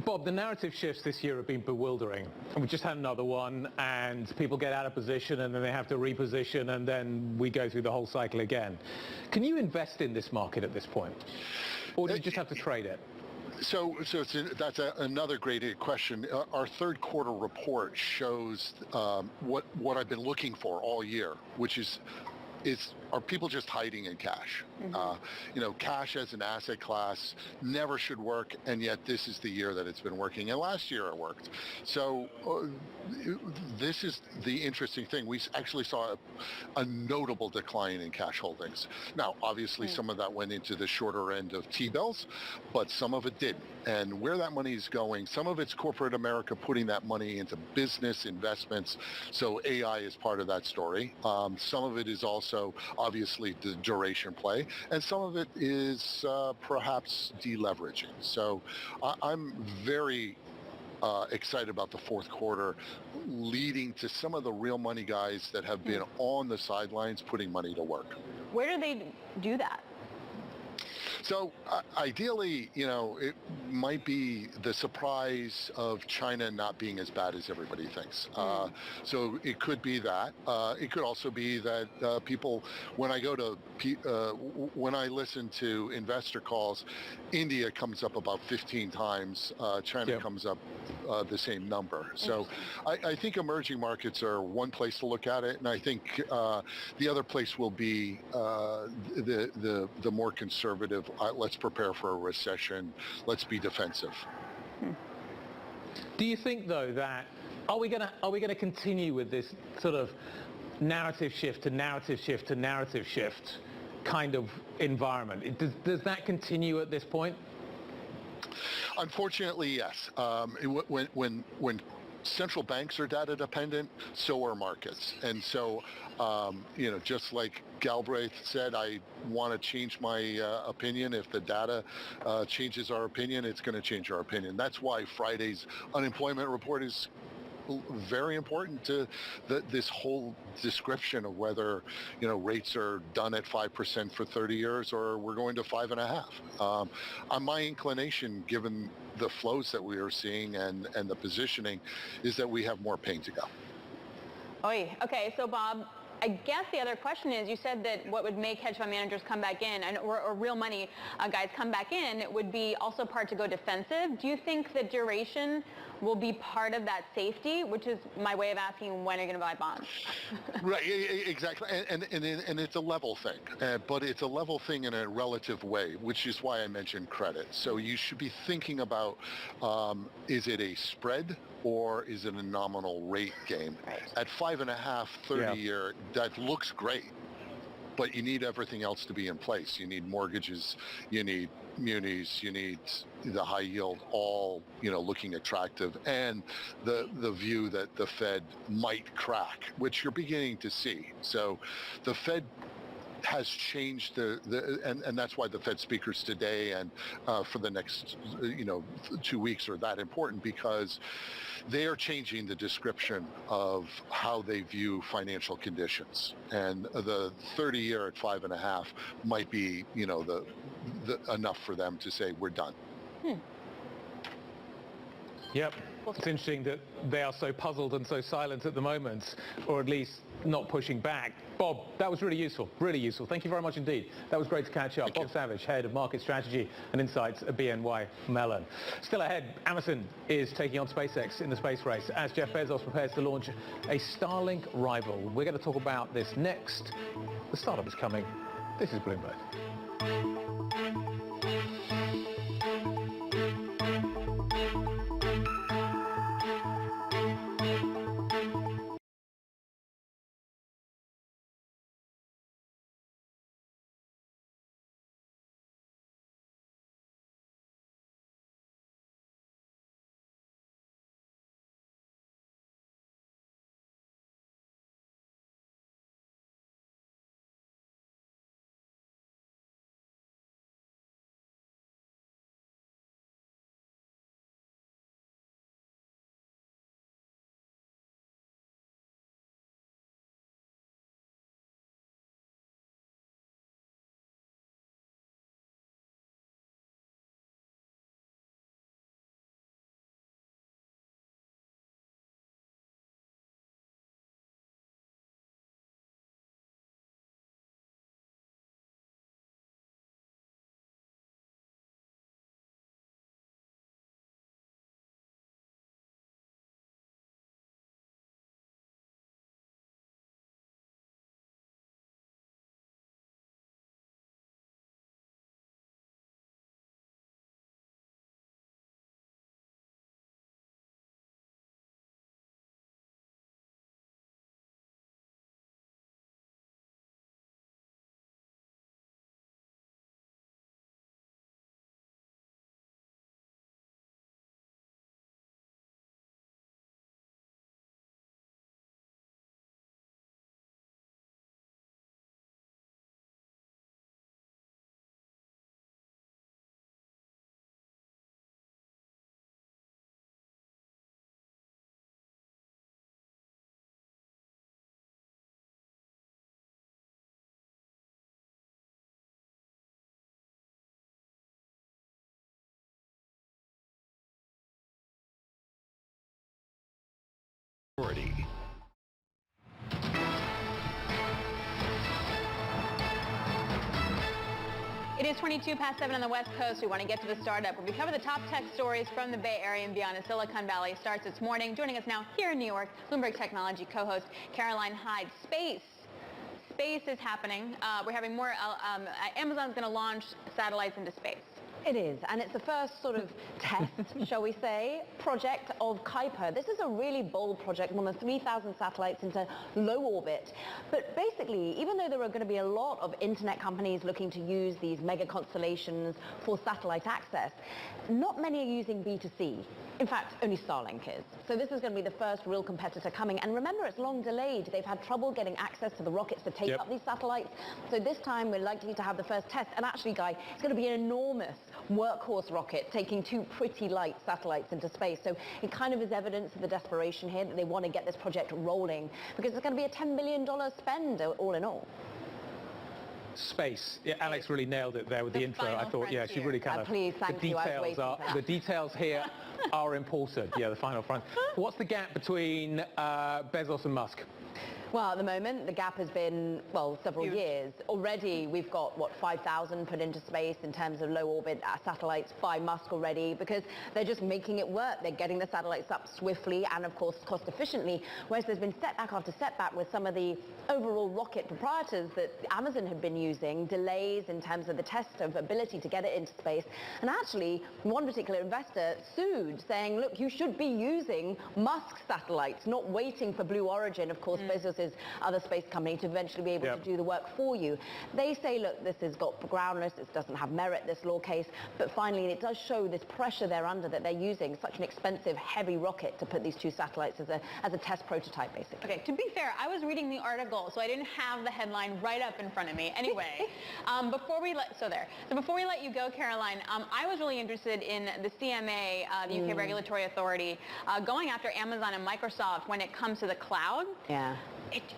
Bob, the narrative shifts this year have been bewildering. And we just had another one, and people get out of position, and then they have to reposition, and then we go through the whole cycle again. Can you invest in this market at this point? Or do you just have to trade it? So that's another great question. Our third quarter report shows what I've been looking for all year, which is are people just hiding in cash? Cash as an asset class never should work, and yet this is the year that it's been working, and last year it worked. So this is the interesting thing. We actually saw a notable decline in cash holdings. Now, obviously, some of that went into the shorter end of T-bills, but some of it didn't. And where that money is going, some of it's corporate America putting that money into business investments. So AI is part of that story. Some of it is also obviously the duration play, and some of it is perhaps deleveraging. So I'm very excited about the fourth quarter, leading to some of the real money guys that have been on the sidelines putting money to work. Where do they do that? So ideally, it might be the surprise of China not being as bad as everybody thinks. So it could be that. It could also be that people, when I listen to investor calls, India comes up about 15 times. China comes up the same number. So I think emerging markets are one place to look at it, and I think the other place will be the more conservative. Let's prepare for a recession. Let's be defensive. Do you think, though, that are we going to continue with this sort of narrative shift to narrative shift to narrative shift kind of environment? Does that continue at this point? Unfortunately, yes. When central banks are data dependent, so are markets. And so, just like Galbraith said, I want to change my opinion. If the data changes our opinion, it's going to change our opinion. That's why Friday's unemployment report is very important to this whole description of whether rates are done at 5% for 30 years or we're going to 5.5%. My inclination, given the flows that we are seeing and the positioning is that we have more pain to go. Oy. Okay, so Bob, I guess the other question is, you said that what would make hedge fund managers come back in, or real money guys come back in, would be also part to go defensive. Do you think that duration will be part of that safety, which is my way of asking when are you going to buy bonds? Right, exactly, and it's a level thing, but it's a level thing in a relative way, which is why I mentioned credit. So you should be thinking about, is it a spread or is it a nominal rate game? Right. At 5.5, 30-year, that looks great, but you need everything else to be in place. You need mortgages, you need munis, you need the high yield, all looking attractive, and the view that the Fed might crack, which you're beginning to see. So the Fed has changed and that's why the Fed speakers today and for the next 2 weeks are that important, because they are changing the description of how they view financial conditions, and the 30-year at 5.5 might be the enough for them to say we're done. Yep. It's interesting that they are so puzzled and so silent at the moment, or at least not pushing back. Bob, that was really useful, really useful. Thank you very much indeed. That was great to catch up. Bob Savage, Head of Market Strategy and Insights at BNY Mellon. Still ahead, Amazon is taking on SpaceX in the space race as Jeff Bezos prepares to launch a Starlink rival. We're going to talk about this next. The startup is coming. This is Bloomberg. It is 22 past 7 on the West Coast. We want to get to the startup where we cover the top tech stories from the Bay Area and beyond. As Silicon Valley starts its morning. Joining us now here in New York, Bloomberg Technology co-host Caroline Hyde. Space is happening. We're having more. Amazon's going to launch satellites into space. It is, and it's the first sort of test, shall we say, project of Kuiper. This is a really bold project, more than 3,000 satellites into low orbit. But basically, even though there are going to be a lot of internet companies looking to use these mega constellations for satellite access, not many are using B2C. In fact, only Starlink is. So this is going to be the first real competitor coming. And remember, it's long delayed. They've had trouble getting access to the rockets to take up these satellites. So this time, we're likely to have the first test. And actually, Guy, it's going to be an enormous workhorse rocket taking two pretty light satellites into space. So it kind of is evidence of the desperation here that they want to get this project rolling, because it's going to be a $10 billion spend all in all. space. Yeah, Alex really nailed it there with the intro. I thought, yeah, she really kind of... Please, thank you. I was waiting for that. The details here are important. Yeah, the final front. What's the gap between Bezos and Musk? Well, at the moment, the gap has been, well, several years. Already, we've got, 5,000 put into space in terms of low-orbit satellites by Musk already, because they're just making it work. They're getting the satellites up swiftly and, of course, cost-efficiently, whereas there's been setback after setback with some of the overall rocket proprietors that Amazon had been using, delays in terms of the test of ability to get it into space. And actually, one particular investor sued, saying, look, you should be using Musk's satellites, not waiting for Blue Origin, of course, Bezos' other space company, to eventually be able to do the work for you. They say, look, this has got groundless, it doesn't have merit, this law case, but finally it does show this pressure they're under, that they're using such an expensive, heavy rocket to put these two satellites as a test prototype, basically. Okay, to be fair, I was reading the article, so I didn't have the headline right up in front of me. Anyway, before we let you go, Caroline, I was really interested in the CMA, the UK Regulatory Authority, going after Amazon and Microsoft when it comes to the cloud. Yeah.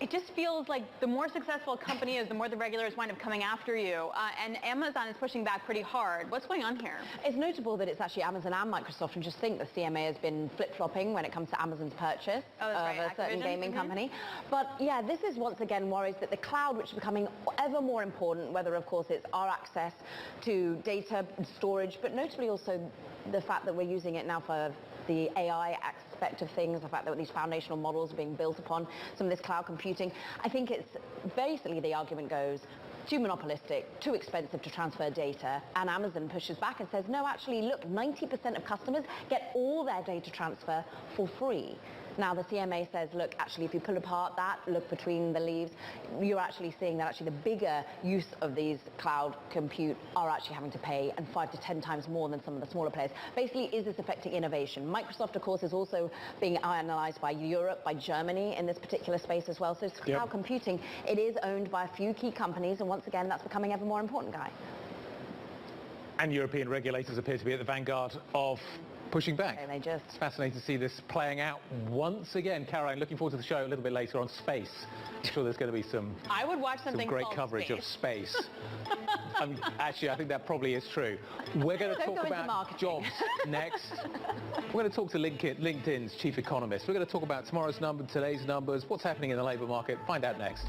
It just feels like the more successful a company is, the more the regulators wind up coming after you. And Amazon is pushing back pretty hard. What's going on here? It's notable that it's actually Amazon and Microsoft who just think the CMA has been flip-flopping when it comes to Amazon's purchase of a certain gaming company. But yeah, this is once again worries that the cloud, which is becoming ever more important, whether of course it's our access to data storage, but notably also the fact that we're using it now for the AI aspect of things, the fact that these foundational models are being built upon some of this cloud computing. I think it's basically, the argument goes, too monopolistic, too expensive to transfer data, and Amazon pushes back and says, no, actually, look, 90% of customers get all their data transfer for free. Now, the CMA says, look, actually, if you pull apart that, look between the leaves, you're actually seeing that actually the bigger use of these cloud compute are actually having to pay, and 5 to 10 times more than some of the smaller players. Basically, is this affecting innovation? Microsoft, of course, is also being analyzed by Europe, by Germany in this particular space as well. So cloud computing, it is owned by a few key companies, and once again, that's becoming ever more important, Guy. And European regulators appear to be at the vanguard of pushing back. It's fascinating to see this playing out once again. Caroline, looking forward to the show a little bit later on space. I'm sure there's going to be some great coverage of space. Actually, I think that probably is true. We're going to talk about jobs next. We're going to talk to LinkedIn's chief economist. We're going to talk about tomorrow's numbers, today's numbers, what's happening in the labour market. Find out next.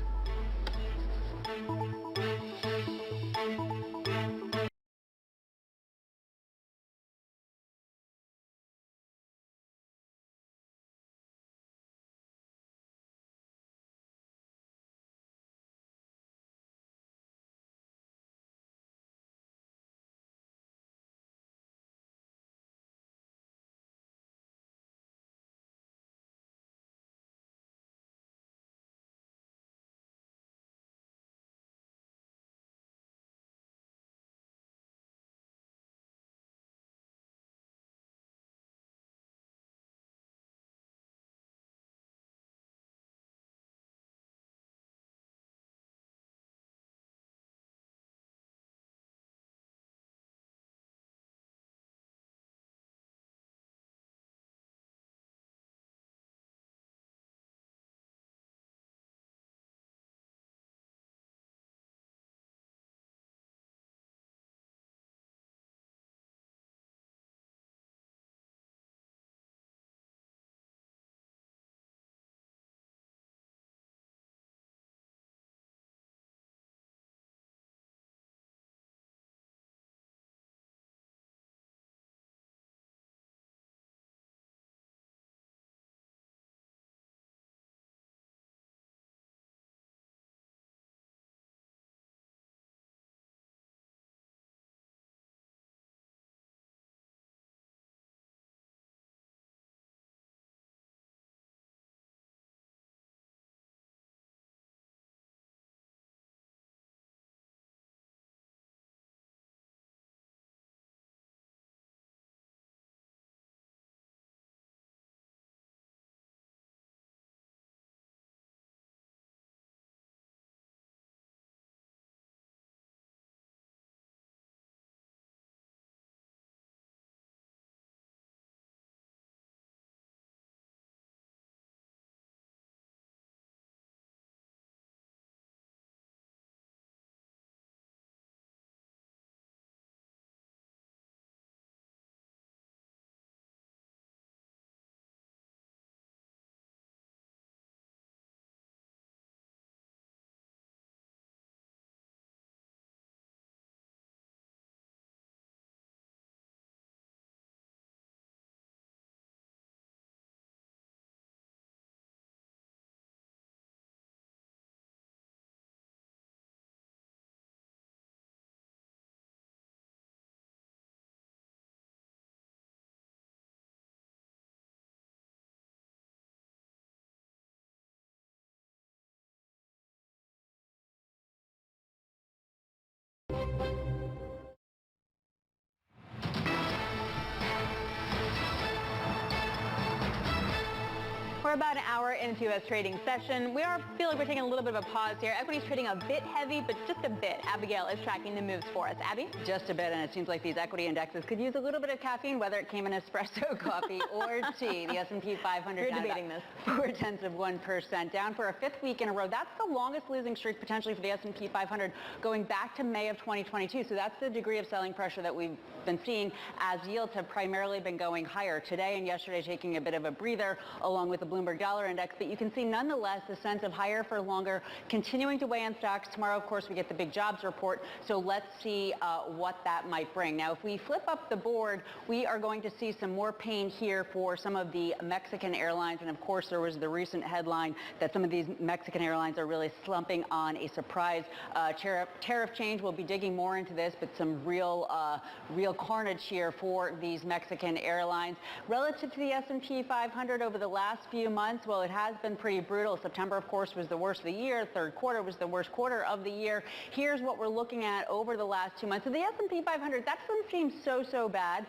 We're about an hour into U.S. trading session. We feel like we're taking a little bit of a pause here. Equity's trading a bit heavy, but just a bit. Abigail is tracking the moves for us. Abby? Just a bit, and it seems like these equity indexes could use a little bit of caffeine, whether it came in espresso coffee or tea. The S&P 500 You're debating this. 0.4%, down for a fifth week in a row. That's the longest losing streak potentially for the S&P 500 going back to May of 2022. So that's the degree of selling pressure that we've been seeing as yields have primarily been going higher today and yesterday, taking a bit of a breather along with the Bloomberg Dollar Index. But you can see nonetheless the sense of higher for longer continuing to weigh on stocks. Tomorrow, of course, we get the big jobs report. So let's see what that might bring. Now, if we flip up the board, we are going to see some more pain here for some of the Mexican airlines. And of course, there was the recent headline that some of these Mexican airlines are really slumping on a surprise tariff change. We'll be digging more into this, but some real carnage here for these Mexican airlines. Relative to the S&P 500 over the last few months, well, it has been pretty brutal. September, of course, was the worst of the year. Third quarter was the worst quarter of the year. Here's what we're looking at over the last 2 months. So the S&P 500, that doesn't seem so bad,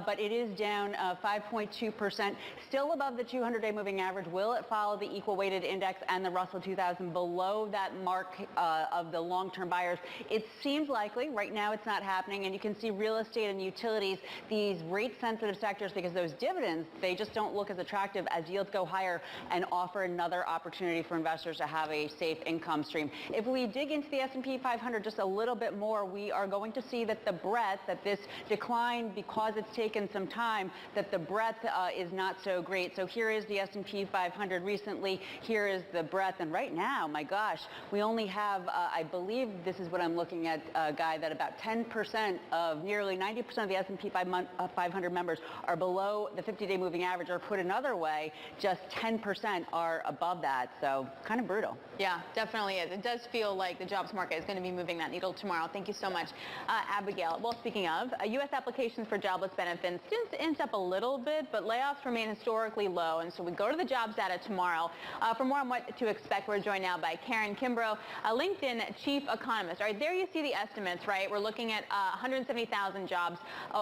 but it is down 5.2%, still above the 200-day moving average. Will it follow the equal weighted index and the Russell 2000 below that mark of the long-term buyers? It seems likely. Right now, it's not happening, and you can see real estate and utilities, these rate-sensitive sectors, because those dividends, they just don't look as attractive as yields go higher and offer another opportunity for investors to have a safe income stream. If we dig into the S&P 500 just a little bit more, we are going to see that the breadth, that this decline, because it's taken some time, that the breadth is not so great. So here is the S&P 500 recently. Here is the breadth. And right now, my gosh, we only have, I believe this is what I'm looking at, Guy, that about 10% of nearly 90% of the S&P 500 members are below the 50-day moving average, or put another way, just 10% are above that. So kind of brutal. Yeah, definitely is. It does feel like the jobs market is going to be moving that needle tomorrow. Thank you so much, Abigail. Well, speaking of, U.S. applications for jobless benefits inch up a little bit, but layoffs remain historically low. And so we go to the jobs data tomorrow. For more on what to expect, we're joined now by Karen Kimbrough, a LinkedIn chief economist. All right, there you see the estimates, right? We're looking at 170,000 jobs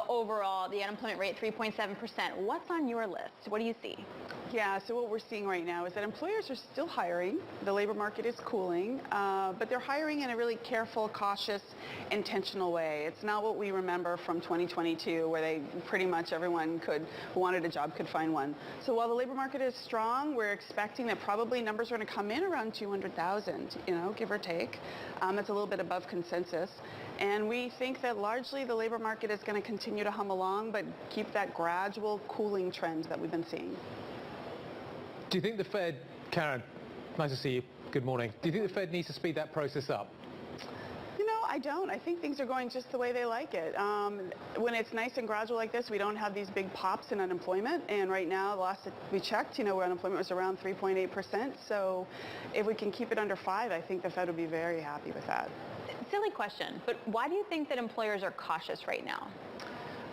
overall, the unemployment rate 3.7%. What's on your list? What do you see? Yeah, so what we're seeing right now is that employers are still hiring. The labor market is cooling, but they're hiring in a really careful, cautious, intentional way. It's not what we remember from 2022, where they pretty much everyone who wanted a job could find one. So while the labor market is strong, we're expecting that probably numbers are going to come in around 200,000, give or take. That's a little bit above consensus. And we think that largely the labor market is going to continue to hum along, but keep that gradual cooling trend that we've been seeing. Do you think the Fed, Karen, nice to see you, good morning. Do you think the Fed needs to speed that process up? I don't. I think things are going just the way they like it. When it's nice and gradual like this, we don't have these big pops in unemployment. And right now, the last we checked, where unemployment was around 3.8%. So if we can keep it under 5, I think the Fed would be very happy with that. Silly question, but why do you think that employers are cautious right now?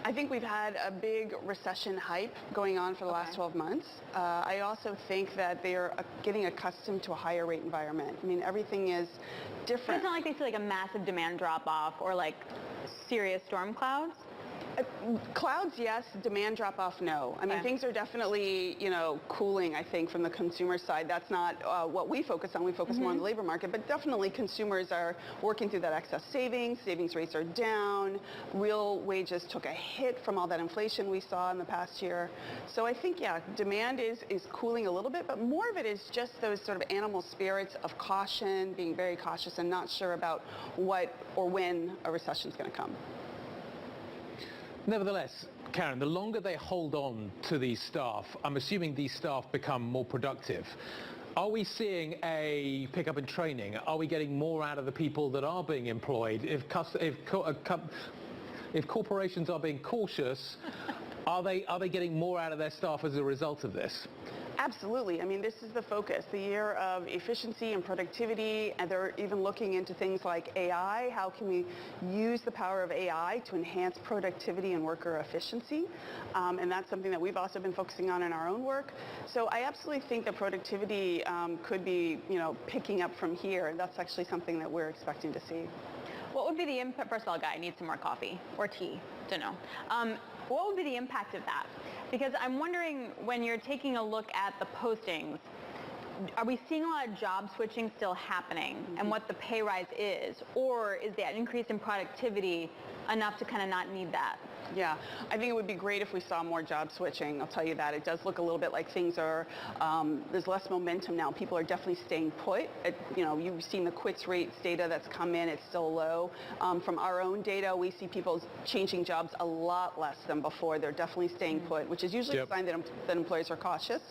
I think we've had a big recession hype going on for the last 12 months. I also think that they're getting accustomed to a higher rate environment. I mean, everything is different. So it's not like they see like a massive demand drop off or like serious storm clouds? Clouds, yes. Demand drop off, no. I mean, things are definitely, cooling, I think, from the consumer side. That's not what we focus on. We focus more on the labor market, but definitely consumers are working through that excess savings. Savings rates are down. Real wages took a hit from all that inflation we saw in the past year. So I think, yeah, demand is cooling a little bit, but more of it is just those sort of animal spirits of caution, being very cautious and not sure about what or when a recession is going to come. Nevertheless, Karen, the longer they hold on to these staff, I'm assuming these staff become more productive. Are we seeing a pickup in training? Are we getting more out of the people that are being employed? If corporations are being cautious, are they getting more out of their staff as a result of this? Absolutely. I mean, this is the focus, the year of efficiency and productivity, and they're even looking into things like AI. How can we use the power of AI to enhance productivity and worker efficiency? And that's something that we've also been focusing on in our own work. So I absolutely think that productivity could be, picking up from here, and that's actually something that we're expecting to see. What would be the impact? First of all, Guy, I need some more coffee or tea. Don't know. What would be the impact of that? Because I'm wondering, when you're taking a look at the postings, are we seeing a lot of job switching still happening, and what the pay rise is? Or is that increase in productivity enough to kind of not need that? Yeah, I think it would be great if we saw more job switching. I'll tell you that. It does look a little bit like things are, there's less momentum now. People are definitely staying put. You've seen the quits rates data that's come in. It's still low. From our own data, we see people changing jobs a lot less than before. They're definitely staying put, which is usually a sign that employers are cautious.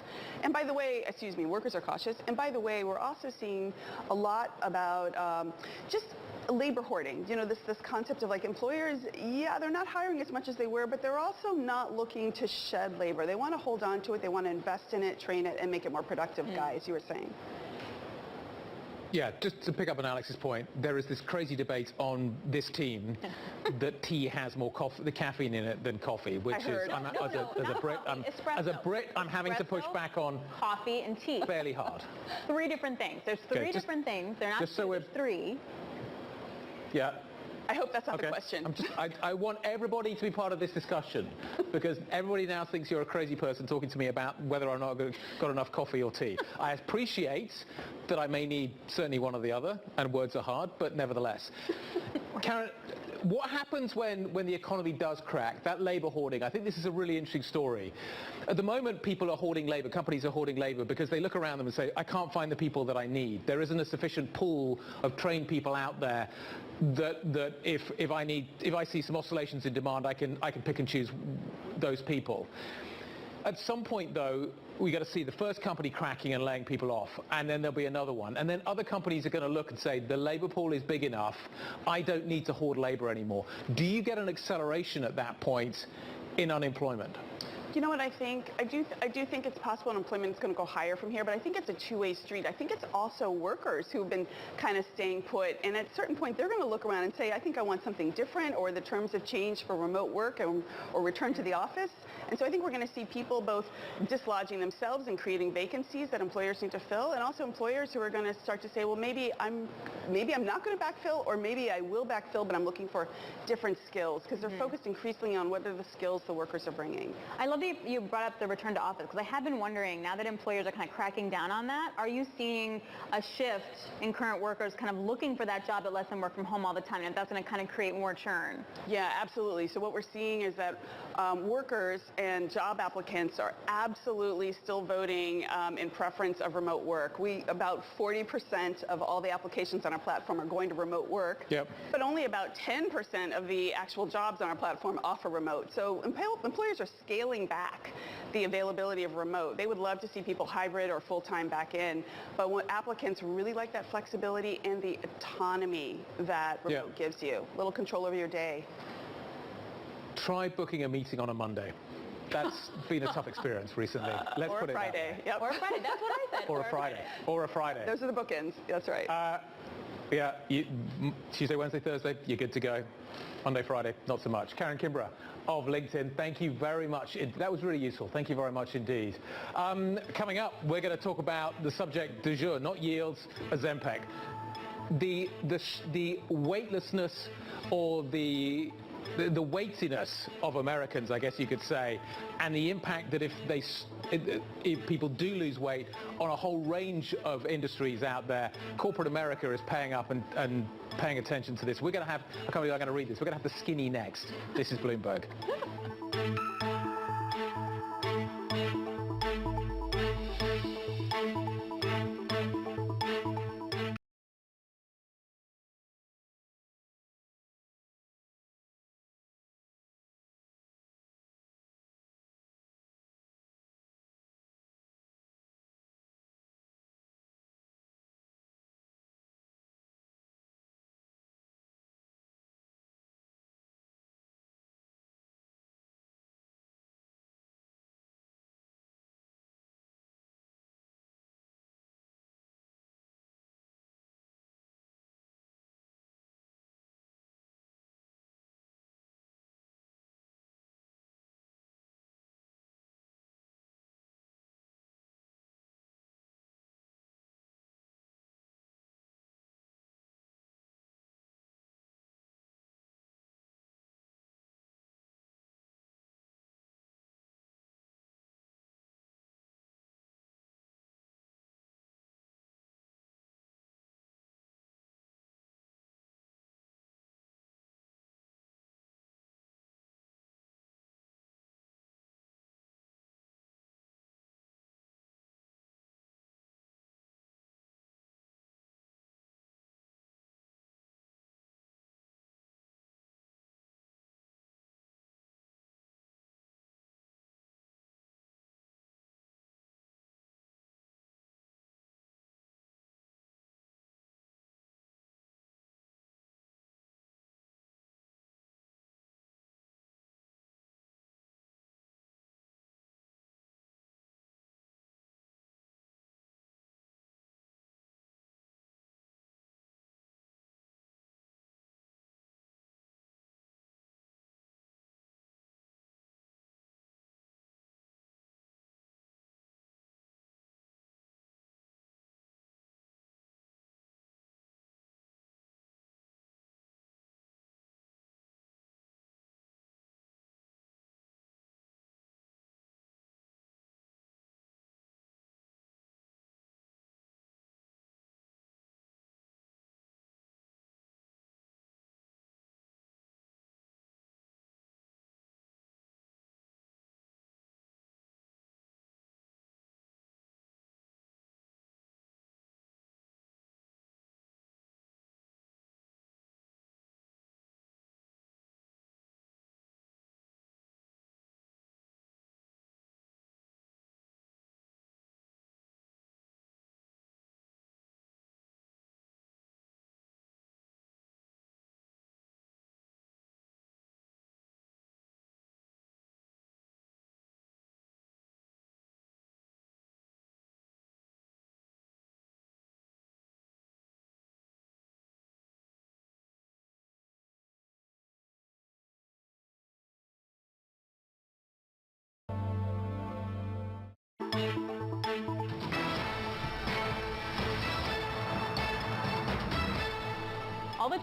And by the way, workers are cautious. And by the way, we're also seeing a lot about just labor hoarding. This concept of like employers, yeah, they're not hiring as much as they were, but they're also not looking to shed labor. They want to hold on to it. They want to invest in it, train it, and make it more productive, Guy, as you were saying. Yeah, just to pick up on Alex's point, there is this crazy debate on this team that tea has more the caffeine in it than coffee, which as a Brit, I'm having to push back on coffee and tea fairly hard. Three different things. There's three different things. They're not just two, there's three. Yeah. I hope that's not the question. I want everybody to be part of this discussion, because everybody now thinks you're a crazy person talking to me about whether or not I've got enough coffee or tea. I appreciate that I may need certainly one or the other, and words are hard, but nevertheless. Karen, what happens when the economy does crack, that labor hoarding? I think this is a really interesting story. At the moment, people are hoarding labor, companies are hoarding labor because they look around them and say, I can't find the people that I need. There isn't a sufficient pool of trained people out there that if I see some oscillations in demand, I can pick and choose those people. At some point, though, we got to see the first company cracking and laying people off, and then there'll be another one. And then other companies are going to look and say, the labor pool is big enough, I don't need to hoard labor anymore. Do you get an acceleration at that point in unemployment? You know what I think? I do think it's possible unemployment is going to go higher from here, but I think it's a two-way street. I think it's also workers who've been kind of staying put, and at a certain point they're going to look around and say, I think I want something different, or the terms have changed for remote work or return to the office. And so I think we're going to see people both dislodging themselves and creating vacancies that employers need to fill, and also employers who are going to start to say, well, maybe I'm not going to backfill, or maybe I will backfill, but I'm looking for different skills, because they're focused increasingly on what are the skills the workers are bringing. I love that you brought up the return to office, because I have been wondering, now that employers are kind of cracking down on that, are you seeing a shift in current workers kind of looking for that job that lets them work from home all the time, and that's going to kind of create more churn? Yeah, absolutely. So what we're seeing is that workers and job applicants are absolutely still voting in preference of remote work. About 40% of all the applications on our platform are going to remote work, but only about 10% of the actual jobs on our platform offer remote. So employers are scaling back the availability of remote. They would love to see people hybrid or full-time back in, but what applicants really like that flexibility and the autonomy that remote gives you, a little control over your day. Try booking a meeting on a Monday. That's been a tough experience recently. Let's or put a it Friday. that way. Or a Friday, that's what I said. Or a Friday. Or a Friday. Those are the bookends, that's right. Yeah, Tuesday, Wednesday, Thursday, you're good to go. Monday, Friday, not so much. Karen Kimbrough of LinkedIn, thank you very much. That was really useful. Thank you very much indeed. Coming up, we're going to talk about the subject du jour, not yields, Ozempic. The weightlessness or the weightiness of Americans, I guess you could say, and the impact that if people do lose weight on a whole range of industries out there. Corporate America is paying up and paying attention to this. We're going to have, I can't believe I'm going to read this, we're going to have the skinny next. This is Bloomberg.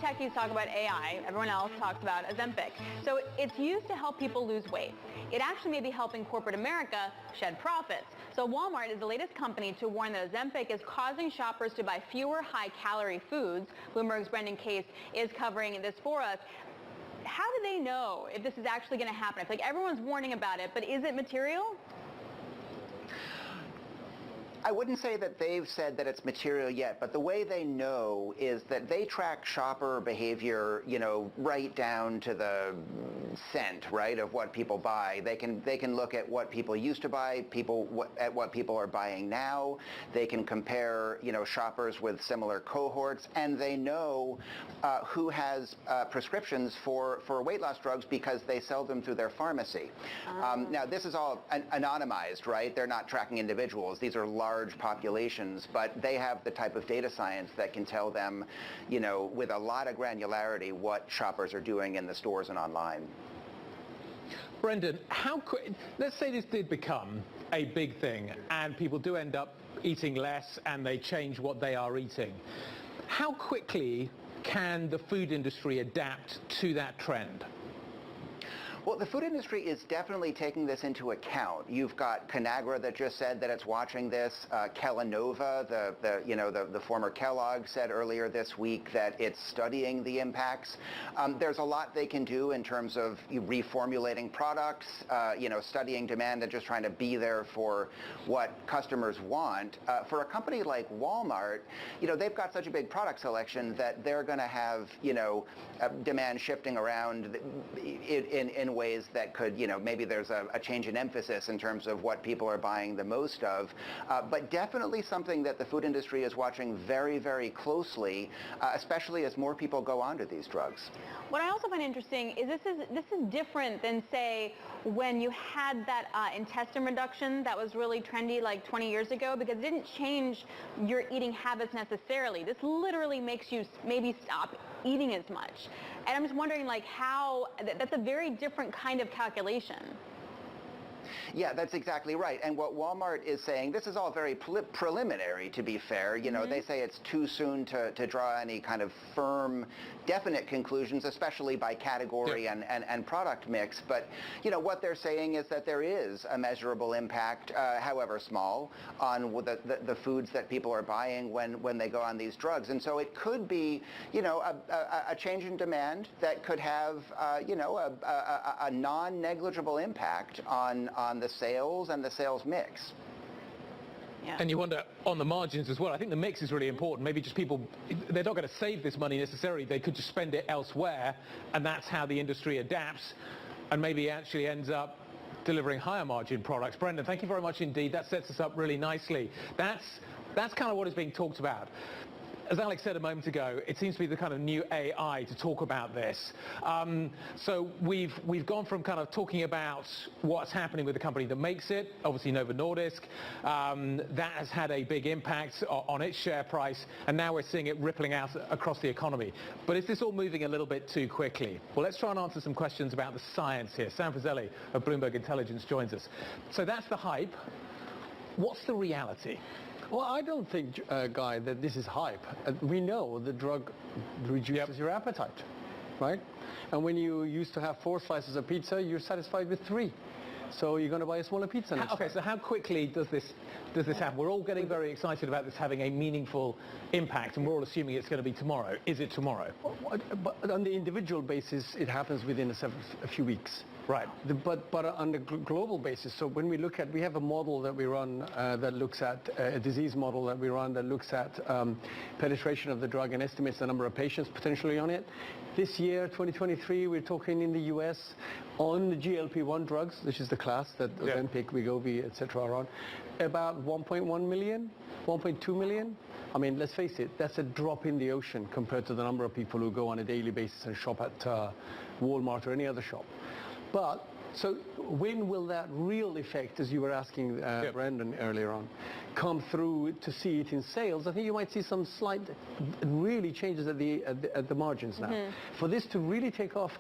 techies talk about AI. Everyone else talks about Ozempic. So it's used to help people lose weight. It actually may be helping corporate America shed profits. So Walmart is the latest company to warn that Ozempic is causing shoppers to buy fewer high-calorie foods. Bloomberg's Brendan Case is covering this for us. How do they know if this is actually going to happen? It's like everyone's warning about it, but is it material? I wouldn't say that they've said that it's material yet, but the way they know is that they track shopper behavior, right down to the cent, right, of what people buy. They can look at what people used to buy, at what people are buying now. They can compare, shoppers with similar cohorts, and they know who has prescriptions for weight loss drugs because they sell them through their pharmacy. Now, this is all anonymized, right? They're not tracking individuals. These are large populations, but they have the type of data science that can tell them, with a lot of granularity what shoppers are doing in the stores and online. Brendan, let's say this did become a big thing and people do end up eating less and they change what they are eating. How quickly can the food industry adapt to that trend? Well, the food industry is definitely taking this into account. You've got Conagra that just said that it's watching this. Kellanova, the former Kellogg, said earlier this week that it's studying the impacts. There's a lot they can do in terms of reformulating products, studying demand and just trying to be there for what customers want. For a company like Walmart, they've got such a big product selection that they're going to have, demand shifting around in ways that could, maybe there's a change in emphasis in terms of what people are buying the most of, but definitely something that the food industry is watching very, very closely, especially as more people go onto these drugs. What I also find interesting is this is different than, say, when you had that intestine reduction that was really trendy like 20 years ago, because it didn't change your eating habits necessarily. This literally makes you maybe stop eating as much. And I'm just wondering, how that's a very different kind of calculation. Yeah, that's exactly right. And what Walmart is saying, this is all very preliminary, to be fair. They say it's too soon to draw any kind of firm, definite conclusions, especially by category and product mix. But, what they're saying is that there is a measurable impact, however small, on the foods that people are buying when they go on these drugs. And so it could be, a change in demand that could have, a non-negligible impact on the sales and the sales mix. Yeah. And you wonder on the margins as well. I think the mix is really important. Maybe just people, they're not going to save this money necessarily. They could just spend it elsewhere, and that's how the industry adapts and maybe actually ends up delivering higher margin products. Brendan, thank you very much indeed. That sets us up really nicely. That's kind of what is being talked about. As Alex said a moment ago, it seems to be the kind of new AI to talk about this. So we've gone from kind of talking about what's happening with the company that makes it, obviously Novo Nordisk. That has had a big impact on its share price, and now we're seeing it rippling out across the economy. But is this all moving a little bit too quickly? Well, let's try and answer some questions about the science here. Sam Fazeli of Bloomberg Intelligence joins us. So that's the hype. What's the reality? Well, I don't think, Guy, that this is hype. We know the drug reduces your appetite, right? And when you used to have 4 slices of pizza, you're satisfied with 3. So you're going to buy a smaller pizza next time. So how quickly does this happen? We're all getting very excited about this having a meaningful impact, and we're all assuming it's going to be tomorrow. Is it tomorrow? But on the individual basis, it happens within a few weeks. Right. But on the global basis, so when we have a model that we run that looks at, a disease model that we run that looks at penetration of the drug and estimates the number of patients potentially on it. This year, 2023, we're talking in the US on the GLP-1 drugs, which is the class that Ozempic, Wegovy, etc. are on, about 1.1 million, 1.2 million. I mean, let's face it, that's a drop in the ocean compared to the number of people who go on a daily basis and shop at Walmart or any other shop. But, so when will that real effect, as you were asking Brendan earlier on, come through to see it in sales? I think you might see some slight, really changes at the margins now. For this to really take off,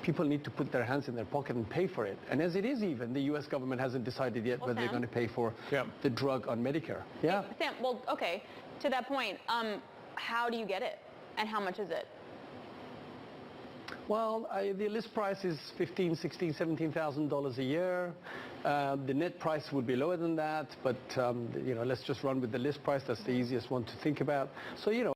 people need to put their hands in their pocket and pay for it. And as it is even, the US government hasn't decided yet whether they're going to pay for the drug on Medicare. Yeah. Sam, well, okay, to that point, how do you get it? And how much is it? Well, the list price is $15,000, $16,000, $17,000 a year. The net price would be lower than that, but let's just run with the list price. That's the easiest one to think about. So,